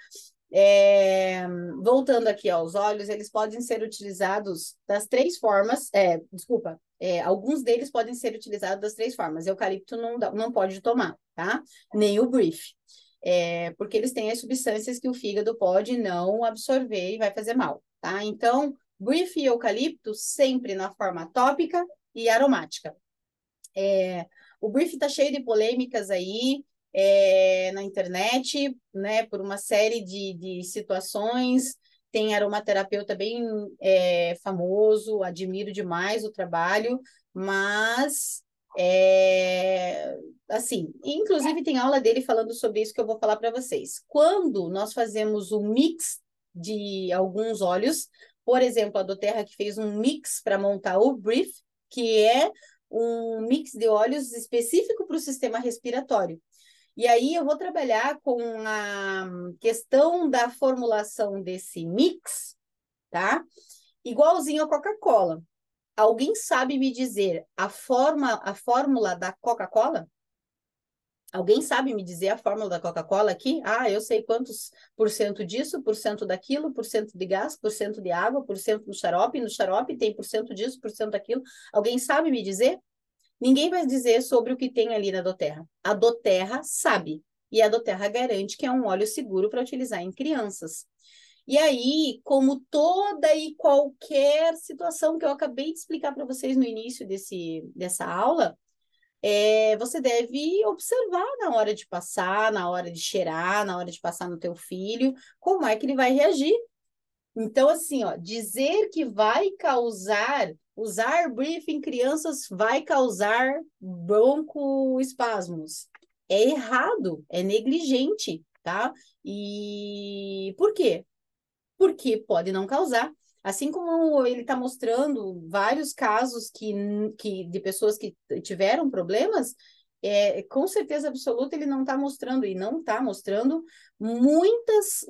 Voltando aqui aos óleos, eles podem ser utilizados das 3 formas. Desculpa, alguns deles podem ser utilizados das 3 formas. Eucalipto não pode tomar, tá? Nem o brief. Porque eles têm as substâncias que o fígado pode não absorver e vai fazer mal, tá? Então, brief e eucalipto sempre na forma tópica e aromática. O brief está cheio de polêmicas aí na internet, né, por uma série de situações. Tem aromaterapeuta bem famoso, admiro demais o trabalho, mas assim, inclusive tem aula dele falando sobre isso que eu vou falar para vocês. Quando nós fazemos o mix de alguns óleos, por exemplo, a doTERRA que fez um mix para montar o brief, que é um mix de óleos específico para o sistema respiratório. E aí eu vou trabalhar com a questão da formulação desse mix, tá? Igualzinho a Coca-Cola. Alguém sabe me dizer a fórmula da Coca-Cola? Alguém sabe me dizer a fórmula da Coca-Cola aqui? Ah, eu sei quantos por cento disso, por cento daquilo, por cento de gás, por cento de água, por cento no xarope tem por cento disso, por cento daquilo. Alguém sabe me dizer? Ninguém vai dizer sobre o que tem ali na doTERRA. A doTERRA sabe. E a doTERRA garante que é um óleo seguro para utilizar em crianças. E aí, como toda e qualquer situação que eu acabei de explicar para vocês no início dessa aula, você deve observar na hora de passar, na hora de cheirar, na hora de passar no teu filho, como é que ele vai reagir. Então, assim, ó, dizer que vai causar, usar brief em crianças vai causar broncoespasmos. É errado, é negligente, tá? E por quê? Porque pode não causar. Assim como ele está mostrando vários casos de pessoas que tiveram problemas, com certeza absoluta ele não está mostrando, e não está mostrando muitos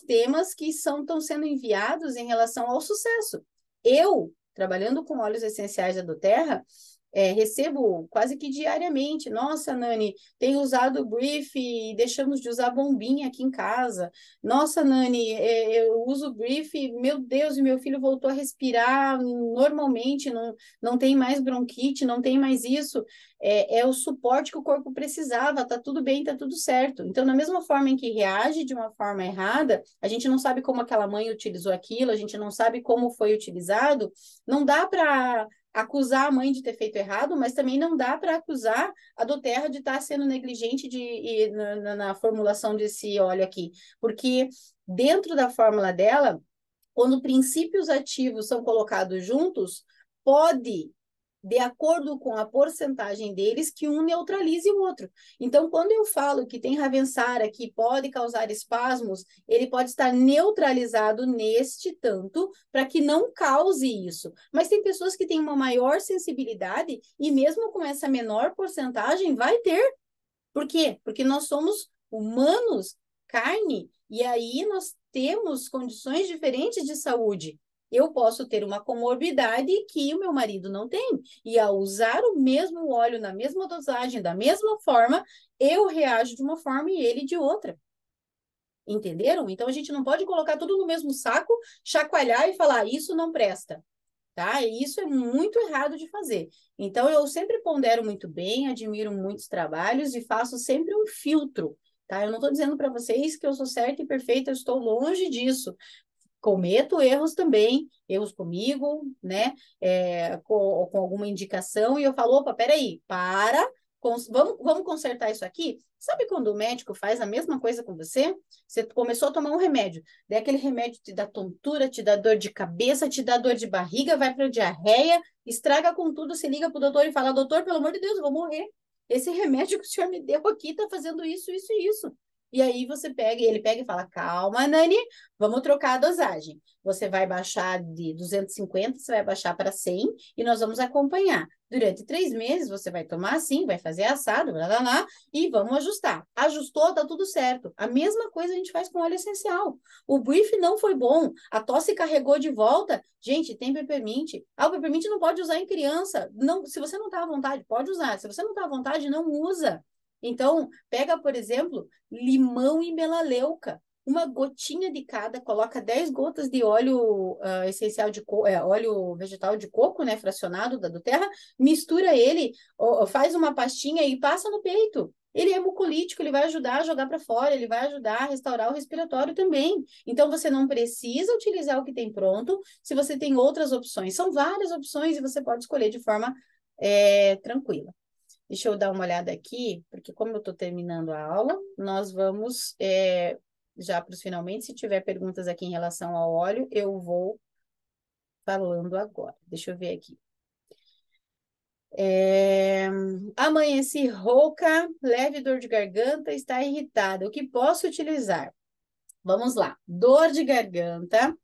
temas que estão sendo enviados em relação ao sucesso. Eu, trabalhando com óleos essenciais da doTERRA, recebo quase que diariamente. Nossa, Nani, tenho usado o Brief e deixamos de usar bombinha aqui em casa. Nossa, Nani, eu uso o Brief, meu Deus, e meu filho voltou a respirar normalmente, não tem mais bronquite, não tem mais isso. É o suporte que o corpo precisava, tá tudo bem, tá tudo certo. Então, na mesma forma em que reage de uma forma errada, a gente não sabe como aquela mãe utilizou aquilo, a gente não sabe como foi utilizado, não dá para acusar a mãe de ter feito errado, mas também não dá para acusar a doTERRA de estar sendo negligente na formulação desse óleo aqui, porque dentro da fórmula dela, quando princípios ativos são colocados juntos, pode, de acordo com a porcentagem deles, que um neutralize o outro. Então, quando eu falo que tem Ravensara que pode causar espasmos, ele pode estar neutralizado neste tanto para que não cause isso. Mas tem pessoas que têm uma maior sensibilidade e mesmo com essa menor porcentagem vai ter. Por quê? Porque nós somos humanos, carne, e aí nós temos condições diferentes de saúde. Eu posso ter uma comorbidade que o meu marido não tem. E ao usar o mesmo óleo na mesma dosagem, da mesma forma, eu reajo de uma forma e ele de outra. Entenderam? Então a gente não pode colocar tudo no mesmo saco, chacoalhar e falar, isso não presta. Tá? E isso é muito errado de fazer. Então, eu sempre pondero muito bem, admiro muitos trabalhos e faço sempre um filtro, tá? Eu não estou dizendo para vocês que eu sou certa e perfeita, eu estou longe disso. Cometo erros também, erros comigo, né? Com alguma indicação, e eu falo, opa, peraí, vamos consertar isso aqui? Sabe quando o médico faz a mesma coisa com você? Você começou a tomar um remédio, daí aquele remédio te dá tontura, te dá dor de cabeça, te dá dor de barriga, vai para diarreia, estraga com tudo, se liga para o doutor e fala, doutor, pelo amor de Deus, eu vou morrer. Esse remédio que o senhor me deu aqui está fazendo isso, isso e isso. E aí ele pega e fala, calma, Nani, vamos trocar a dosagem. Você vai baixar de 250, você vai baixar para 100 e nós vamos acompanhar. Durante 3 meses, você vai tomar assim, vai fazer assado, blá, blá, blá, e vamos ajustar. Ajustou, tá tudo certo. A mesma coisa a gente faz com óleo essencial. O brief não foi bom, a tosse carregou de volta. Gente, tem peppermint. Ah, o peppermint não pode usar em criança. Não, se você não está à vontade, pode usar. Se você não está à vontade, não usa. Então, pega, por exemplo, limão e melaleuca. Uma gotinha de cada, coloca 10 gotas de óleo essencial óleo vegetal de coco, né, fracionado da doTERRA, mistura ele, faz uma pastinha e passa no peito. Ele é mucolítico, ele vai ajudar a jogar para fora, ele vai ajudar a restaurar o respiratório também. Então, você não precisa utilizar o que tem pronto, se você tem outras opções. São várias opções e você pode escolher de forma tranquila. Deixa eu dar uma olhada aqui, porque como eu estou terminando a aula, nós vamos já para os finalmente. Se tiver perguntas aqui em relação ao óleo, eu vou falando agora. Deixa eu ver aqui. Amanheci rouca, leve dor de garganta, está irritada. O que posso utilizar? Vamos lá. Dor de garganta,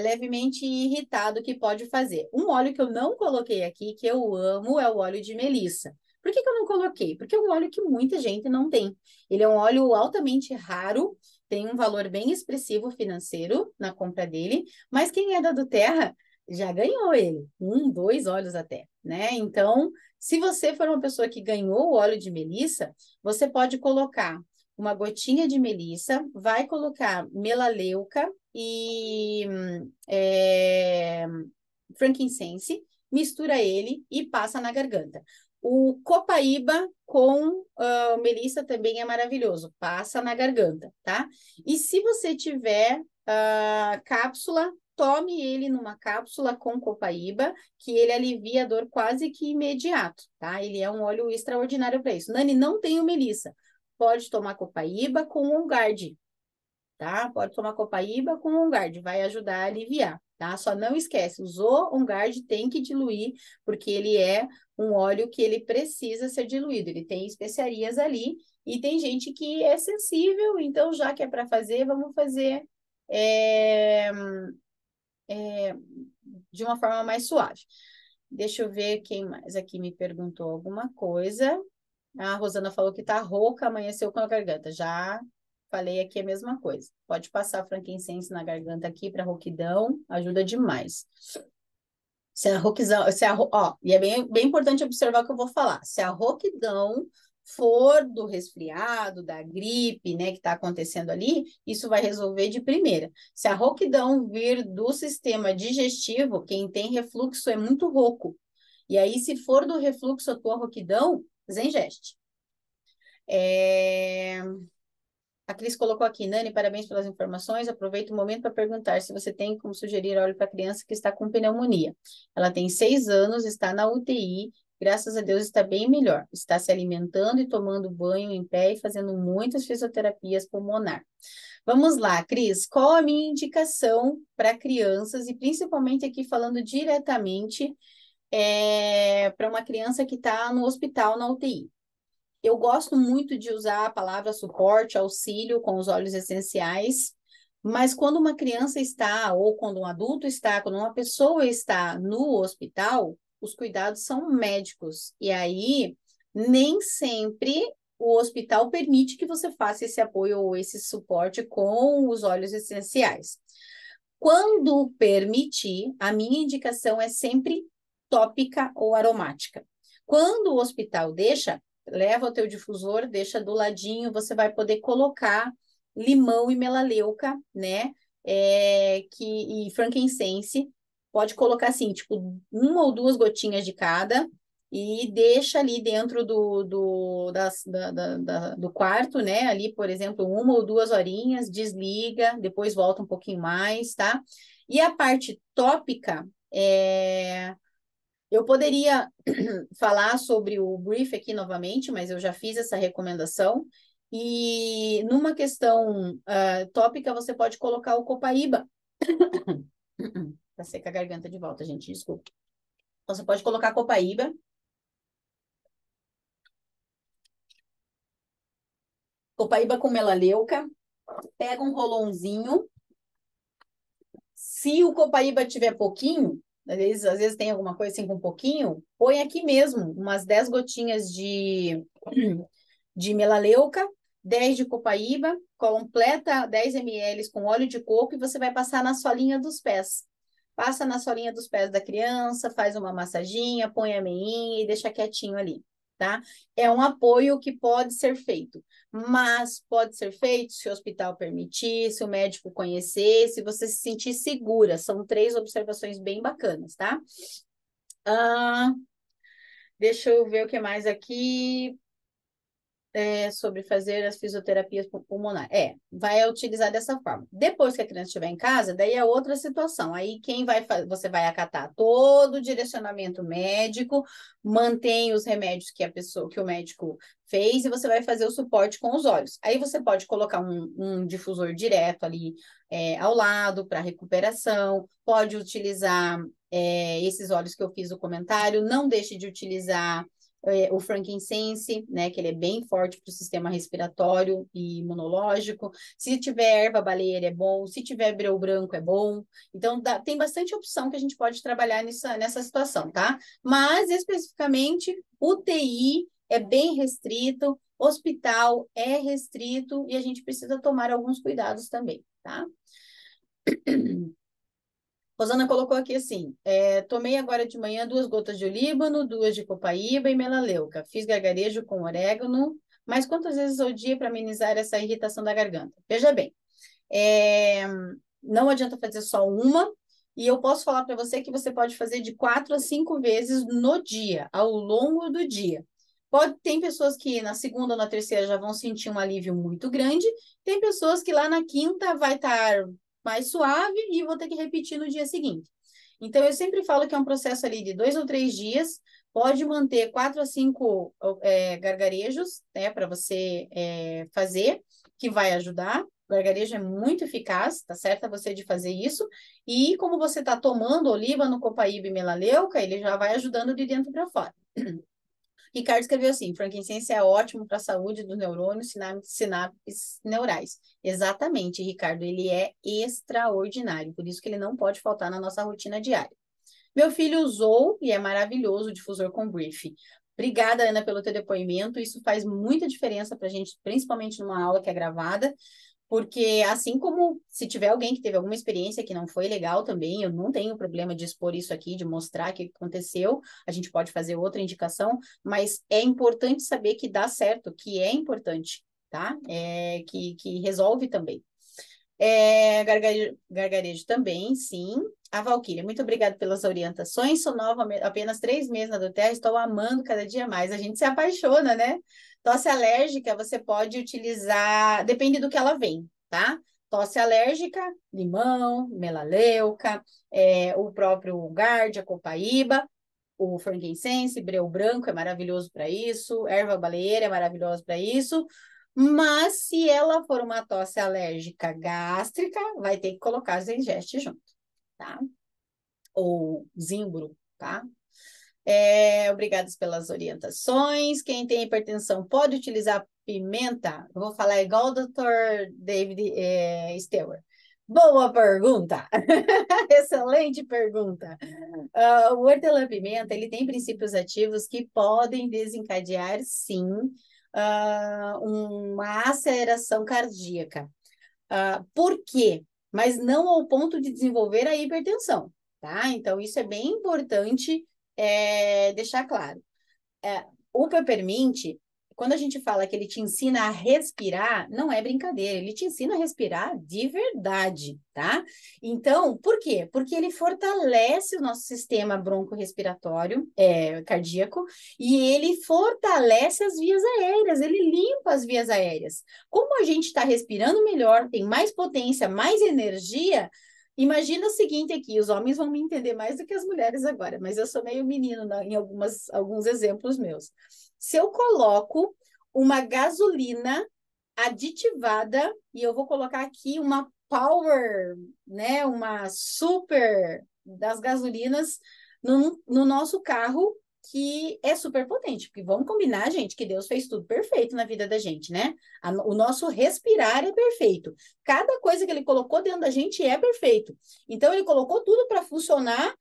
levemente irritado, o que pode fazer? Um óleo que eu não coloquei aqui, que eu amo, é o óleo de melissa. Por que eu não coloquei? Porque é um óleo que muita gente não tem. Ele é um óleo altamente raro, tem um valor bem expressivo financeiro na compra dele, mas quem é da doTERRA já ganhou ele, 2 óleos até, né? Então, se você for uma pessoa que ganhou o óleo de melissa, você pode colocar uma gotinha de melissa, vai colocar melaleuca e frankincense, mistura ele e passa na garganta. O copaíba com melissa também é maravilhoso, passa na garganta, tá? E se você tiver cápsula, tome ele numa cápsula com copaíba, que ele alivia a dor quase que imediato, tá? Ele é um óleo extraordinário para isso. Nani, não tenho melissa. Pode tomar copaíba com OnGuard, tá? Pode tomar copaíba com OnGuard, vai ajudar a aliviar, tá? Só não esquece, usou OnGuard, tem que diluir, porque ele é um óleo que ele precisa ser diluído, ele tem especiarias ali, e tem gente que é sensível, então já que é para fazer, vamos fazer de uma forma mais suave. Deixa eu ver quem mais aqui me perguntou alguma coisa. A Rosana falou que tá rouca, amanheceu com a garganta. Já falei aqui a mesma coisa. Pode passar frankincense na garganta aqui para rouquidão, ajuda demais. Se a rouquidão, e é bem importante observar o que eu vou falar. Se a rouquidão for do resfriado, da gripe, né, que está acontecendo ali, isso vai resolver de primeira. Se a rouquidão vir do sistema digestivo, quem tem refluxo é muito rouco. E aí, se for do refluxo a tua rouquidão, Zengeste. A Cris colocou aqui, Nani, parabéns pelas informações. Aproveito o momento para perguntar se você tem como sugerir óleo para criança que está com pneumonia. Ela tem 6 anos, está na UTI, graças a Deus está bem melhor. Está se alimentando e tomando banho em pé e fazendo muitas fisioterapias pulmonar. Vamos lá, Cris, qual a minha indicação para crianças, e principalmente aqui falando diretamente para uma criança que está no hospital, na UTI? Eu gosto muito de usar a palavra suporte, auxílio com os óleos essenciais, mas quando uma criança está, ou quando um adulto está, quando uma pessoa está no hospital, os cuidados são médicos. E aí, nem sempre o hospital permite que você faça esse apoio ou esse suporte com os óleos essenciais. Quando permitir, a minha indicação é sempre tópica ou aromática. Quando o hospital deixa, leva o teu difusor, deixa do ladinho, você vai poder colocar limão e melaleuca, né? E frankincense. Pode colocar assim, tipo, 1 ou 2 gotinhas de cada e deixa ali dentro do quarto, né? Ali, por exemplo, 1 ou 2 horinhas, desliga, depois volta um pouquinho mais, tá? E a parte tópica, eu poderia falar sobre o brief aqui novamente, mas eu já fiz essa recomendação. E numa questão tópica, você pode colocar o copaíba. Tá seca a garganta de volta, gente, desculpa. Você pode colocar copaíba. Copaíba com melaleuca. Pega um rolãozinho. Se o copaíba tiver pouquinho, às vezes tem alguma coisa assim com pouquinho, põe aqui mesmo, umas 10 gotinhas de melaleuca, 10 de copaíba, completa 10 ml com óleo de coco e você vai passar na solinha dos pés. Passa na solinha dos pés da criança, faz uma massaginha, põe a meinha e deixa quietinho ali, tá? É um apoio que pode ser feito, mas pode ser feito se o hospital permitir, se o médico conhecer, se você se sentir segura. São 3 observações bem bacanas, tá? Deixa eu ver o que mais aqui. Sobre fazer as fisioterapias pulmonares. Vai utilizar dessa forma. Depois que a criança estiver em casa, daí é outra situação. Aí você vai acatar todo o direcionamento médico, mantém os remédios que o médico fez e você vai fazer o suporte com os olhos. Aí você pode colocar um difusor direto ali ao lado para recuperação, pode utilizar esses óleos que eu fiz o comentário, não deixe de utilizar o frankincense, né, que ele é bem forte para o sistema respiratório e imunológico. Se tiver erva baleeira é bom, se tiver breu branco é bom. Então, tem bastante opção que a gente pode trabalhar nessa situação, tá? Mas, especificamente, UTI é bem restrito, hospital é restrito e a gente precisa tomar alguns cuidados também, tá? Rosana colocou aqui assim, tomei agora de manhã 2 gotas de olíbano, 2 de copaíba e melaleuca. Fiz gargarejo com orégano, mas quantas vezes ao dia para amenizar essa irritação da garganta? Veja bem, não adianta fazer só uma, e eu posso falar para você que você pode fazer de 4 a 5 vezes no dia, ao longo do dia. Tem pessoas que na segunda ou na terceira já vão sentir um alívio muito grande, tem pessoas que lá na quinta vai estar mais suave e vou ter que repetir no dia seguinte. Então, eu sempre falo que é um processo ali de 2 ou 3 dias, pode manter 4 a 5 gargarejos, né, para você fazer, que vai ajudar. O gargarejo é muito eficaz, tá certo? Você de fazer isso. E como você está tomando olíbano, copaíba e melaleuca, ele já vai ajudando de dentro para fora. Ricardo escreveu assim, frankincense é ótimo para a saúde dos neurônios, sinapses neurais. Exatamente, Ricardo, ele é extraordinário, por isso que ele não pode faltar na nossa rotina diária. Meu filho usou e é maravilhoso o difusor com brief. Obrigada, Ana, pelo teu depoimento, isso faz muita diferença para a gente, principalmente numa aula que é gravada, porque assim como se tiver alguém que teve alguma experiência que não foi legal também, eu não tenho problema de expor isso aqui, de mostrar o que aconteceu, a gente pode fazer outra indicação, mas é importante saber que dá certo, que é importante, tá? Que resolve também. Gargarejo também, sim. A Valquíria, muito obrigada pelas orientações. Sou nova, apenas 3 meses na Doterra, estou amando cada dia mais. A gente se apaixona, né? Tosse alérgica, você pode utilizar, depende do que ela vem, tá? Tosse alérgica, limão, melaleuca, o próprio Gárdia, copaíba, o frankincense, breu branco é maravilhoso para isso, erva baleeira é maravilhoso para isso, mas se ela for uma tosse alérgica gástrica, vai ter que colocar zengeste junto, tá? Ou zimbro, tá? Obrigadas pelas orientações. Quem tem hipertensão pode utilizar pimenta? Eu vou falar igual o Dr. David Stewart. Boa pergunta! Excelente pergunta. O hortelã-pimenta, ele tem princípios ativos que podem desencadear, sim, uma aceleração cardíaca. Por quê? Mas não ao ponto de desenvolver a hipertensão, tá? Então, isso é bem importante deixar claro. O peppermint, quando a gente fala que ele te ensina a respirar, não é brincadeira, ele te ensina a respirar de verdade, tá? Então, por quê? Porque ele fortalece o nosso sistema broncorrespiratório, cardíaco, e ele fortalece as vias aéreas, ele limpa as vias aéreas. Como a gente está respirando melhor, tem mais potência, mais energia. Imagina o seguinte aqui, os homens vão me entender mais do que as mulheres agora, mas eu sou meio menino em alguns exemplos meus. Se eu coloco uma gasolina aditivada, e eu vou colocar aqui uma power, né, uma super das gasolinas no nosso carro, que é super potente, porque vamos combinar, gente, que Deus fez tudo perfeito na vida da gente, né? O nosso respirar é perfeito. Cada coisa que ele colocou dentro da gente é perfeito. Então, ele colocou tudo para funcionar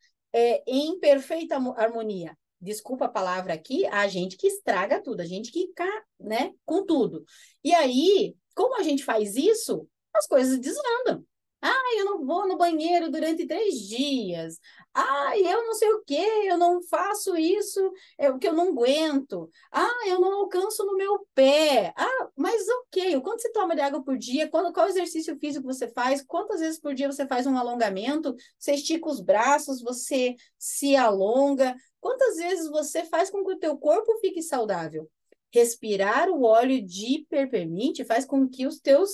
em perfeita harmonia. Desculpa a palavra aqui, a gente que estraga tudo, a gente que fica, né, com tudo. E aí, como a gente faz isso, as coisas desandam. Ah, eu não vou no banheiro durante 3 dias. Ah, eu não sei o quê, eu não faço isso, é o que eu não aguento. Ah, eu não alcanço no meu pé. Ah, mas ok, o quanto você toma de água por dia? Qual exercício físico você faz? Quantas vezes por dia você faz um alongamento? Você estica os braços, você se alonga. Quantas vezes você faz com que o teu corpo fique saudável? Respirar o óleo de peppermint faz com que o teu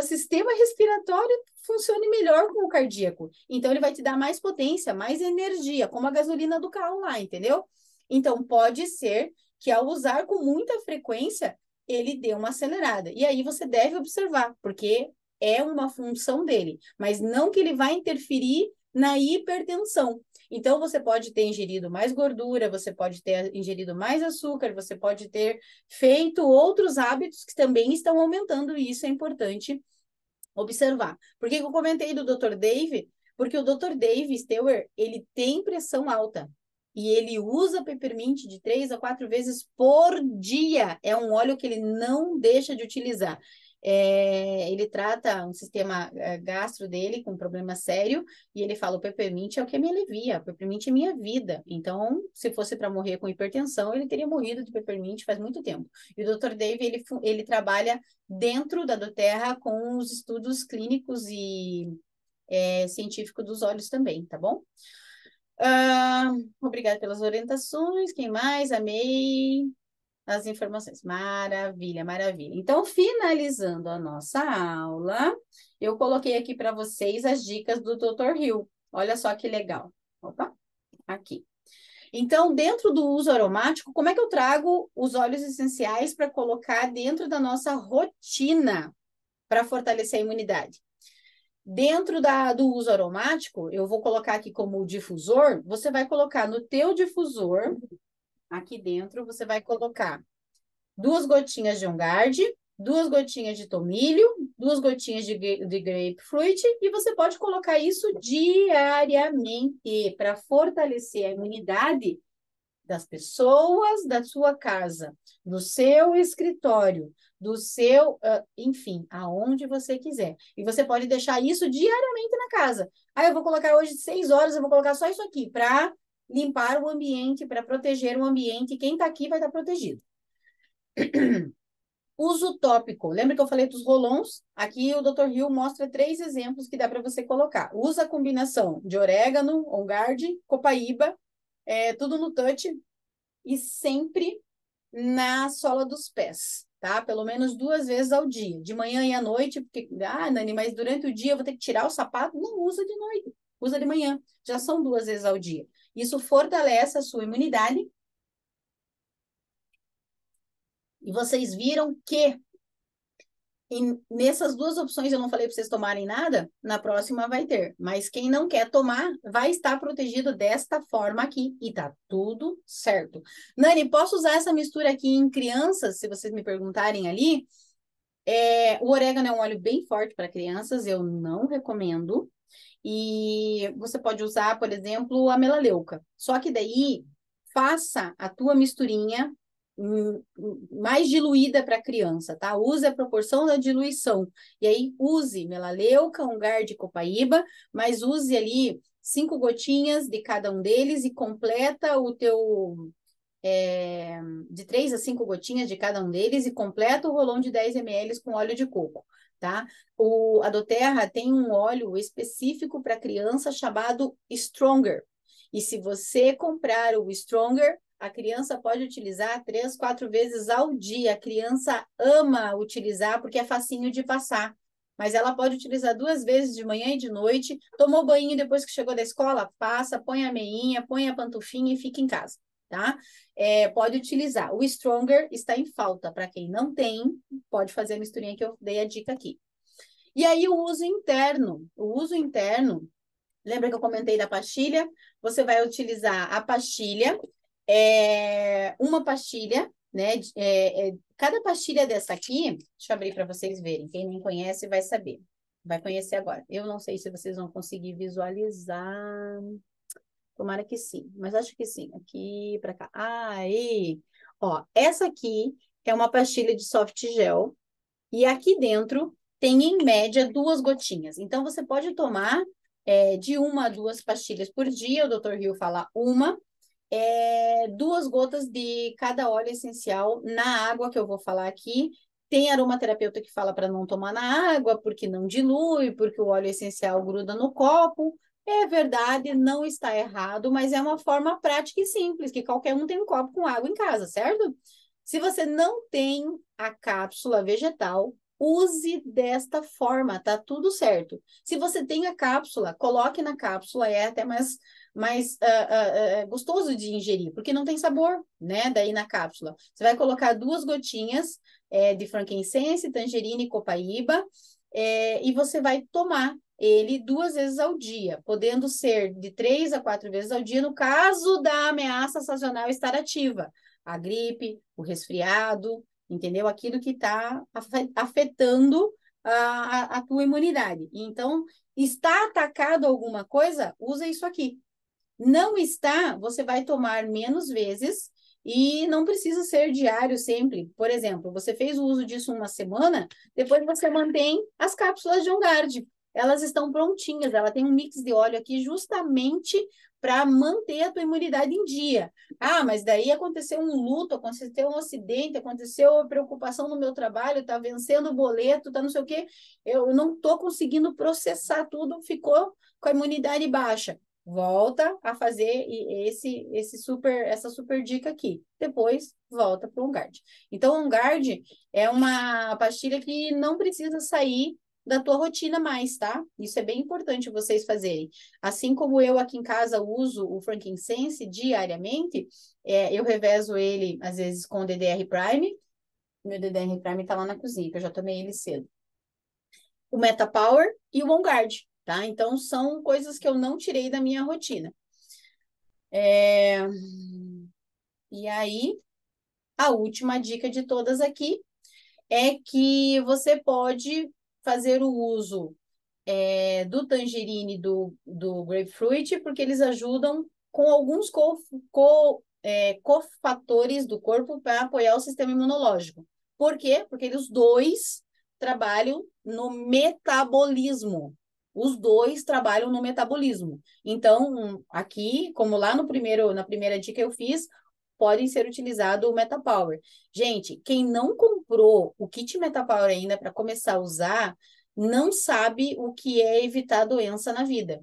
sistema respiratório funcione melhor com o cardíaco. Então, ele vai te dar mais potência, mais energia, como a gasolina do carro lá, entendeu? Então, pode ser que ao usar com muita frequência, ele dê uma acelerada. E aí você deve observar, porque é uma função dele, mas não que ele vai interferir na hipertensão. Então, você pode ter ingerido mais gordura, você pode ter ingerido mais açúcar, você pode ter feito outros hábitos que também estão aumentando, e isso é importante observar. Por que eu comentei do Dr. Dave? Porque o Dr. Dave Stewart, ele tem pressão alta. E ele usa peppermint de 3 a 4 vezes por dia. É um óleo que ele não deixa de utilizar. Ele trata um sistema gastro dele com um problema sério e ele fala: o peppermint é o que me alivia, o peppermint é minha vida. Então, se fosse para morrer com hipertensão, ele teria morrido de peppermint faz muito tempo. E o Dr. Dave, ele trabalha dentro da Doterra com os estudos clínicos e científicos dos olhos também, tá bom? Obrigada pelas orientações. Quem mais? Amei as informações. Maravilha, maravilha. Então, finalizando a nossa aula, eu coloquei aqui para vocês as dicas do Dr. Hill. Olha só que legal. Opa, aqui. Então, dentro do uso aromático, como é que eu trago os óleos essenciais para colocar dentro da nossa rotina para fortalecer a imunidade? Dentro do uso aromático, eu vou colocar aqui como difusor, você vai colocar no teu difusor, aqui dentro, você vai colocar 2 gotinhas de On Guard, 2 gotinhas de tomilho, 2 gotinhas de grapefruit, e você pode colocar isso diariamente para fortalecer a imunidade das pessoas da sua casa, do seu escritório, do seu, enfim, aonde você quiser. E você pode deixar isso diariamente na casa. Eu vou colocar hoje 6 horas, eu vou colocar só isso aqui para limpar o ambiente, para proteger o ambiente. Quem está aqui vai estar protegido. Uso tópico. Lembra que eu falei dos rolons? Aqui o Dr. Hill mostra 3 exemplos que dá para você colocar. Usa a combinação de orégano, On Guard, copaíba, tudo no touch, e sempre na sola dos pés, tá? Pelo menos 2 vezes ao dia, de manhã e à noite, porque, Nani, mas durante o dia eu vou ter que tirar o sapato? Não, usa de noite, usa de manhã, já são 2 vezes ao dia. Isso fortalece a sua imunidade. E vocês viram que nessas 2 opções eu não falei para vocês tomarem nada, na próxima vai ter. Mas quem não quer tomar vai estar protegido desta forma aqui e tá tudo certo. Nani, posso usar essa mistura aqui em crianças, se vocês me perguntarem ali? O orégano é um óleo bem forte para crianças, eu não recomendo. E você pode usar, por exemplo, a melaleuca. Só que daí, faça a tua misturinha mais diluída para a criança, tá? Use a proporção da diluição. E aí, use melaleuca, Ongar de copaíba, mas use ali 5 gotinhas de cada um deles e completa o teu... de 3 a 5 gotinhas de cada um deles e completa o rolão de 10 ml com óleo de coco, tá? A doTERRA tem um óleo específico para criança chamado Stronger. E se você comprar o Stronger, a criança pode utilizar 3, 4 vezes ao dia. A criança ama utilizar porque é facinho de passar. Mas ela pode utilizar 2 vezes de manhã e de noite. Tomou banho depois que chegou da escola, passa, põe a meinha, põe a pantufinha e fica em casa, tá? Pode utilizar. O Stronger está em falta. Para quem não tem, pode fazer a misturinha que eu dei a dica aqui. E aí, o uso interno. O uso interno, lembra que eu comentei da pastilha? Você vai utilizar a pastilha, uma pastilha, né? Cada pastilha dessa aqui, deixa eu abrir para vocês verem. Quem não conhece vai saber. Vai conhecer agora. Eu não sei se vocês vão conseguir visualizar. Tomara que sim, mas acho que sim. Aqui para cá. Aí, ó, essa aqui é uma pastilha de soft gel e aqui dentro tem em média 2 gotinhas. Então você pode tomar de 1 a 2 pastilhas por dia. O Dr. Hill fala 2 gotas de cada óleo essencial na água que eu vou falar aqui. Tem aromaterapeuta que fala para não tomar na água, porque não dilui, porque o óleo essencial gruda no copo. É verdade, não está errado, mas é uma forma prática e simples, que qualquer um tem um copo com água em casa, certo? Se você não tem a cápsula vegetal, use desta forma, tá tudo certo. Se você tem a cápsula, coloque na cápsula, é até mais gostoso de ingerir, porque não tem sabor, né? Daí na cápsula. Você vai colocar 2 gotinhas de frankincense, tangerina e copaíba, e você vai tomar ele 2 vezes ao dia, podendo ser de 3 a 4 vezes ao dia, no caso da ameaça sazonal estar ativa. A gripe, o resfriado, entendeu? Aquilo que está afetando a tua imunidade. Então, está atacado alguma coisa? Usa isso aqui. Não está, você vai tomar menos vezes e não precisa ser diário sempre. Por exemplo, você fez o uso disso uma semana, depois você mantém as cápsulas de OnGuard. Elas estão prontinhas, ela tem um mix de óleo aqui justamente para manter a tua imunidade em dia. Ah, mas daí aconteceu um luto, aconteceu um acidente, aconteceu preocupação no meu trabalho, tá vencendo o boleto, tá não sei o quê. Eu não estou conseguindo processar tudo, ficou com a imunidade baixa. Volta a fazer essa super dica aqui. Depois volta para o OnGuard. Então, o OnGuard é uma pastilha que não precisa sair da tua rotina mais, tá? Isso é bem importante vocês fazerem. Assim como eu aqui em casa uso o frankincense diariamente, eu revezo ele às vezes com o DDR Prime. Meu DDR Prime tá lá na cozinha, que eu já tomei ele cedo. O MetaPower e o OnGuard, tá? Então, são coisas que eu não tirei da minha rotina. E aí, a última dica de todas aqui é que você pode fazer o uso do tangerine e do grapefruit, porque eles ajudam com alguns cofatores do corpo para apoiar o sistema imunológico. Por quê? Porque os dois trabalham no metabolismo. Os dois trabalham no metabolismo. Então, aqui, como lá na primeira dica eu fiz, podem ser utilizado o MetaPower. Gente, quem não comprou o kit MetaPower ainda para começar a usar, não sabe o que é evitar doença na vida.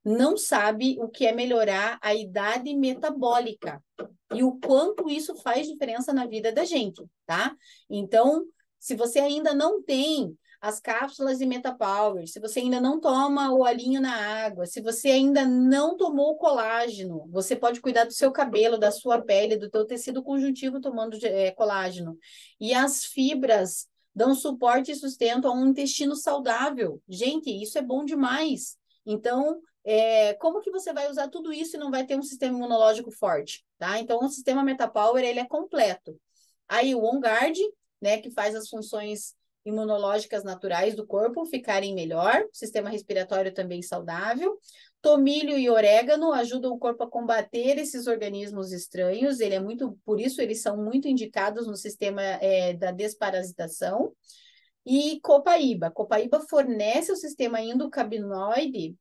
não sabe o que é melhorar a idade metabólica e o quanto isso faz diferença na vida da gente, tá? Então, se você ainda não tem as cápsulas de Metapower, se você ainda não toma o olhinho na água, se você ainda não tomou o colágeno, você pode cuidar do seu cabelo, da sua pele, do teu tecido conjuntivo tomando colágeno. E as fibras dão suporte e sustento a um intestino saudável. Gente, isso é bom demais. Então, como que você vai usar tudo isso e não vai ter um sistema imunológico forte, tá? Então, o sistema Metapower, ele é completo. Aí, o OnGuard, né, que faz as funções imunológicas naturais do corpo ficarem melhor, sistema respiratório também saudável. Tomilho e orégano ajudam o corpo a combater esses organismos estranhos, por isso eles são muito indicados no sistema da desparasitação. E copaíba. Copaíba fornece ao sistema endocannabinoide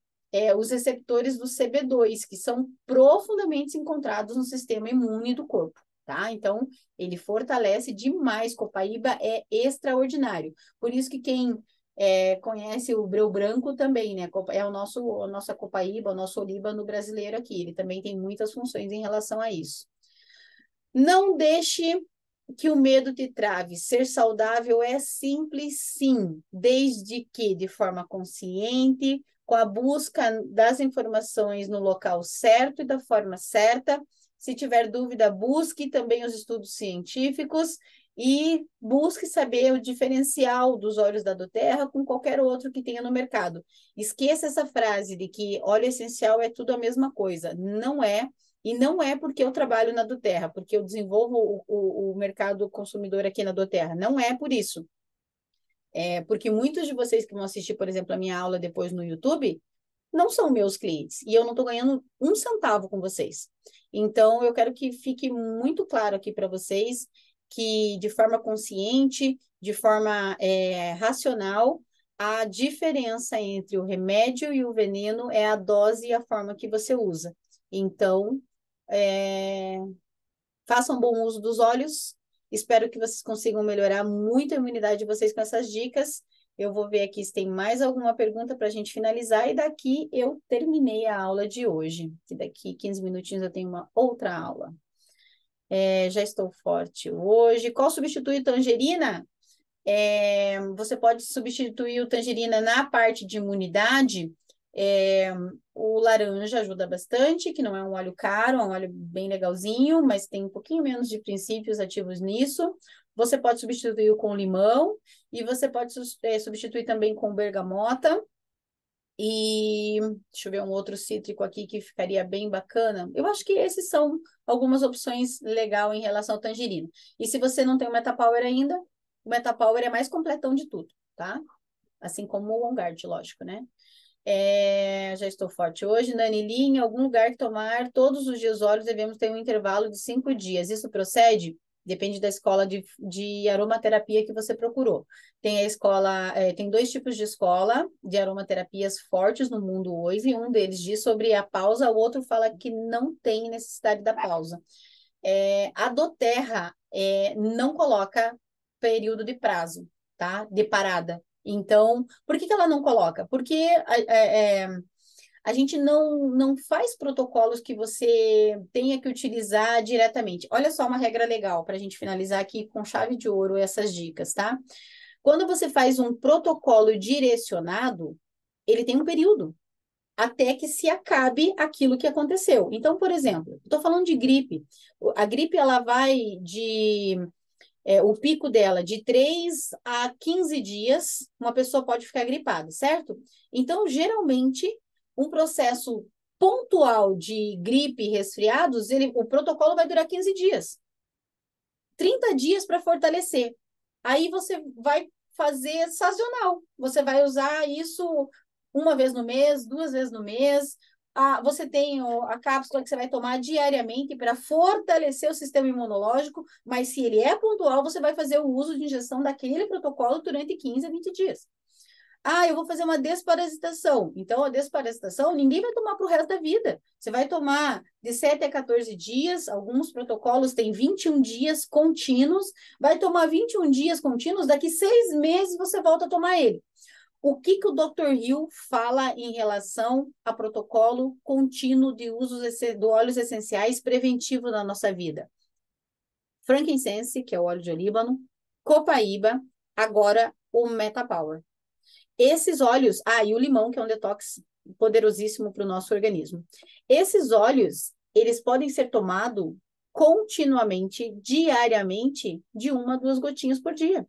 os receptores do CB2, que são profundamente encontrados no sistema imune do corpo, tá? Então, ele fortalece demais. Copaíba é extraordinário. Por isso que quem conhece o breu branco também, né? É a nossa copaíba, o nosso olíbano brasileiro aqui. Ele também tem muitas funções em relação a isso. Não deixe que o medo te trave. Ser saudável é simples, sim, desde que de forma consciente, com a busca das informações no local certo e da forma certa. Se tiver dúvida, busque também os estudos científicos e busque saber o diferencial dos óleos da doTERRA com qualquer outro que tenha no mercado. Esqueça essa frase de que óleo essencial é tudo a mesma coisa. Não é. E não é porque eu trabalho na doTERRA, porque eu desenvolvo o mercado consumidor aqui na doTERRA. Não é por isso. Porque muitos de vocês que vão assistir, por exemplo, a minha aula depois no YouTube, não são meus clientes. E eu não estou ganhando um centavo com vocês. Então, eu quero que fique muito claro aqui para vocês que, de forma consciente, de forma racional, a diferença entre o remédio e o veneno é a dose e a forma que você usa. Então, façam bom uso dos óleos. Espero que vocês consigam melhorar muito a imunidade de vocês com essas dicas. Eu vou ver aqui se tem mais alguma pergunta para a gente finalizar. E daqui eu terminei a aula de hoje. Que daqui 15 minutinhos eu tenho uma outra aula. Já estou forte hoje. Qual substitui tangerina? Você pode substituir o tangerina na parte de imunidade. O laranja ajuda bastante, que não é um óleo caro, é um óleo bem legalzinho, mas tem um pouquinho menos de princípios ativos nisso. Você pode substituir com limão e você pode substituir também com bergamota. E deixa eu ver um outro cítrico aqui que ficaria bem bacana. Eu acho que esses são algumas opções legais em relação ao tangerina. E se você não tem o Metapower ainda, o Metapower é mais completão de tudo, tá? Assim como o OnGuard, lógico, né? Já estou forte hoje. Nani, em algum lugar que tomar todos os dias óleos, devemos ter um intervalo de 5 dias. Isso procede? Depende da escola de aromaterapia que você procurou. Tem 2 tipos de escola de aromaterapias fortes no mundo hoje, e um deles diz sobre a pausa, o outro fala que não tem necessidade da pausa. A doTERRA não coloca período de prazo, tá? De parada. Então, por que ela não coloca? Porque a gente não faz protocolos que você tenha que utilizar diretamente. Olha só uma regra legal para a gente finalizar aqui com chave de ouro essas dicas, tá? Quando você faz um protocolo direcionado, ele tem um período até que se acabe aquilo que aconteceu. Então, por exemplo, estou falando de gripe. A gripe, ela vai o pico dela de 3 a 15 dias, uma pessoa pode ficar gripada, certo? Então, geralmente, um processo pontual de gripe e resfriados, o protocolo vai durar 15 dias. 30 dias para fortalecer. Aí você vai fazer sazonal. Você vai usar isso uma vez no mês, 2 vezes no mês. Você tem a cápsula que você vai tomar diariamente para fortalecer o sistema imunológico, mas se ele é pontual, você vai fazer o uso de injeção daquele protocolo durante 15 a 20 dias. Eu vou fazer uma desparasitação. Então, a desparasitação, ninguém vai tomar para o resto da vida. Você vai tomar de 7 a 14 dias, alguns protocolos têm 21 dias contínuos, vai tomar 21 dias contínuos, daqui 6 meses você volta a tomar ele. O que o Dr. Hill fala em relação a protocolo contínuo de uso de óleos essenciais preventivo na nossa vida? Frankincense, que é o óleo de olíbano, copaíba, agora o Metapower. Esses óleos, e o limão, que é um detox poderosíssimo para o nosso organismo. Esses óleos, eles podem ser tomados continuamente, diariamente, de 1 a 2 gotinhas por dia,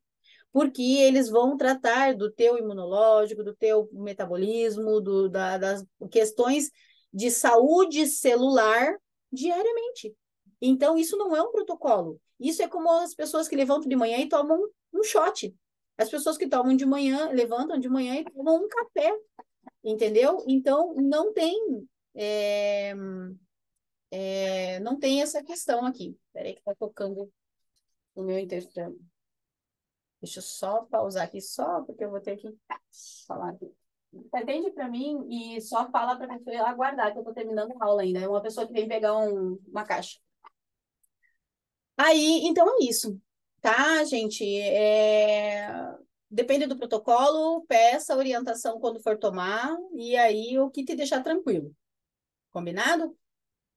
porque eles vão tratar do teu imunológico, do teu metabolismo, das questões de saúde celular diariamente. Então, isso não é um protocolo. Isso é como as pessoas que levantam de manhã e tomam um shot. As pessoas que tomam de manhã, levantam de manhã e tomam um café, entendeu? Então, não tem essa questão aqui. Peraí que está tocando o meu interfone. Deixa eu só pausar aqui, só porque eu vou ter que falar aqui. Atende para mim e só fala para a pessoa aguardar, que eu estou terminando a aula ainda. É uma pessoa que vem pegar uma caixa. Aí, então é isso, tá, gente? Depende do protocolo, peça orientação quando for tomar, e aí o que te deixar tranquilo. Combinado?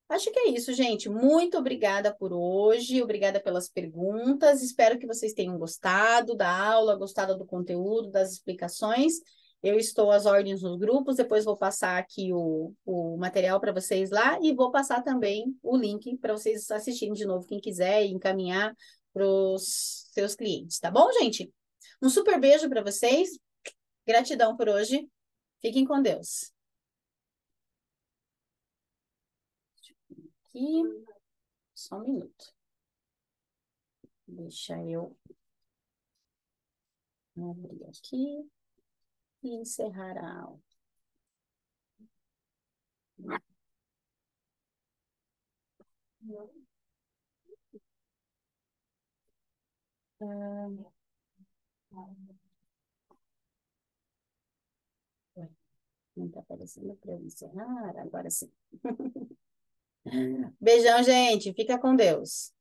Acho que é isso, gente. Muito obrigada por hoje, obrigada pelas perguntas. Espero que vocês tenham gostado da aula, gostado do conteúdo, das explicações. Eu estou às ordens nos grupos, depois vou passar aqui o material para vocês lá e vou passar também o link para vocês assistirem de novo, quem quiser, e encaminhar para os seus clientes, tá bom, gente? Um super beijo para vocês. Gratidão por hoje. Fiquem com Deus. Aqui, só um minuto. Deixa eu abrir aqui e encerrar a aula. Não está aparecendo para eu encerrar? Agora sim. Beijão, gente. Fica com Deus.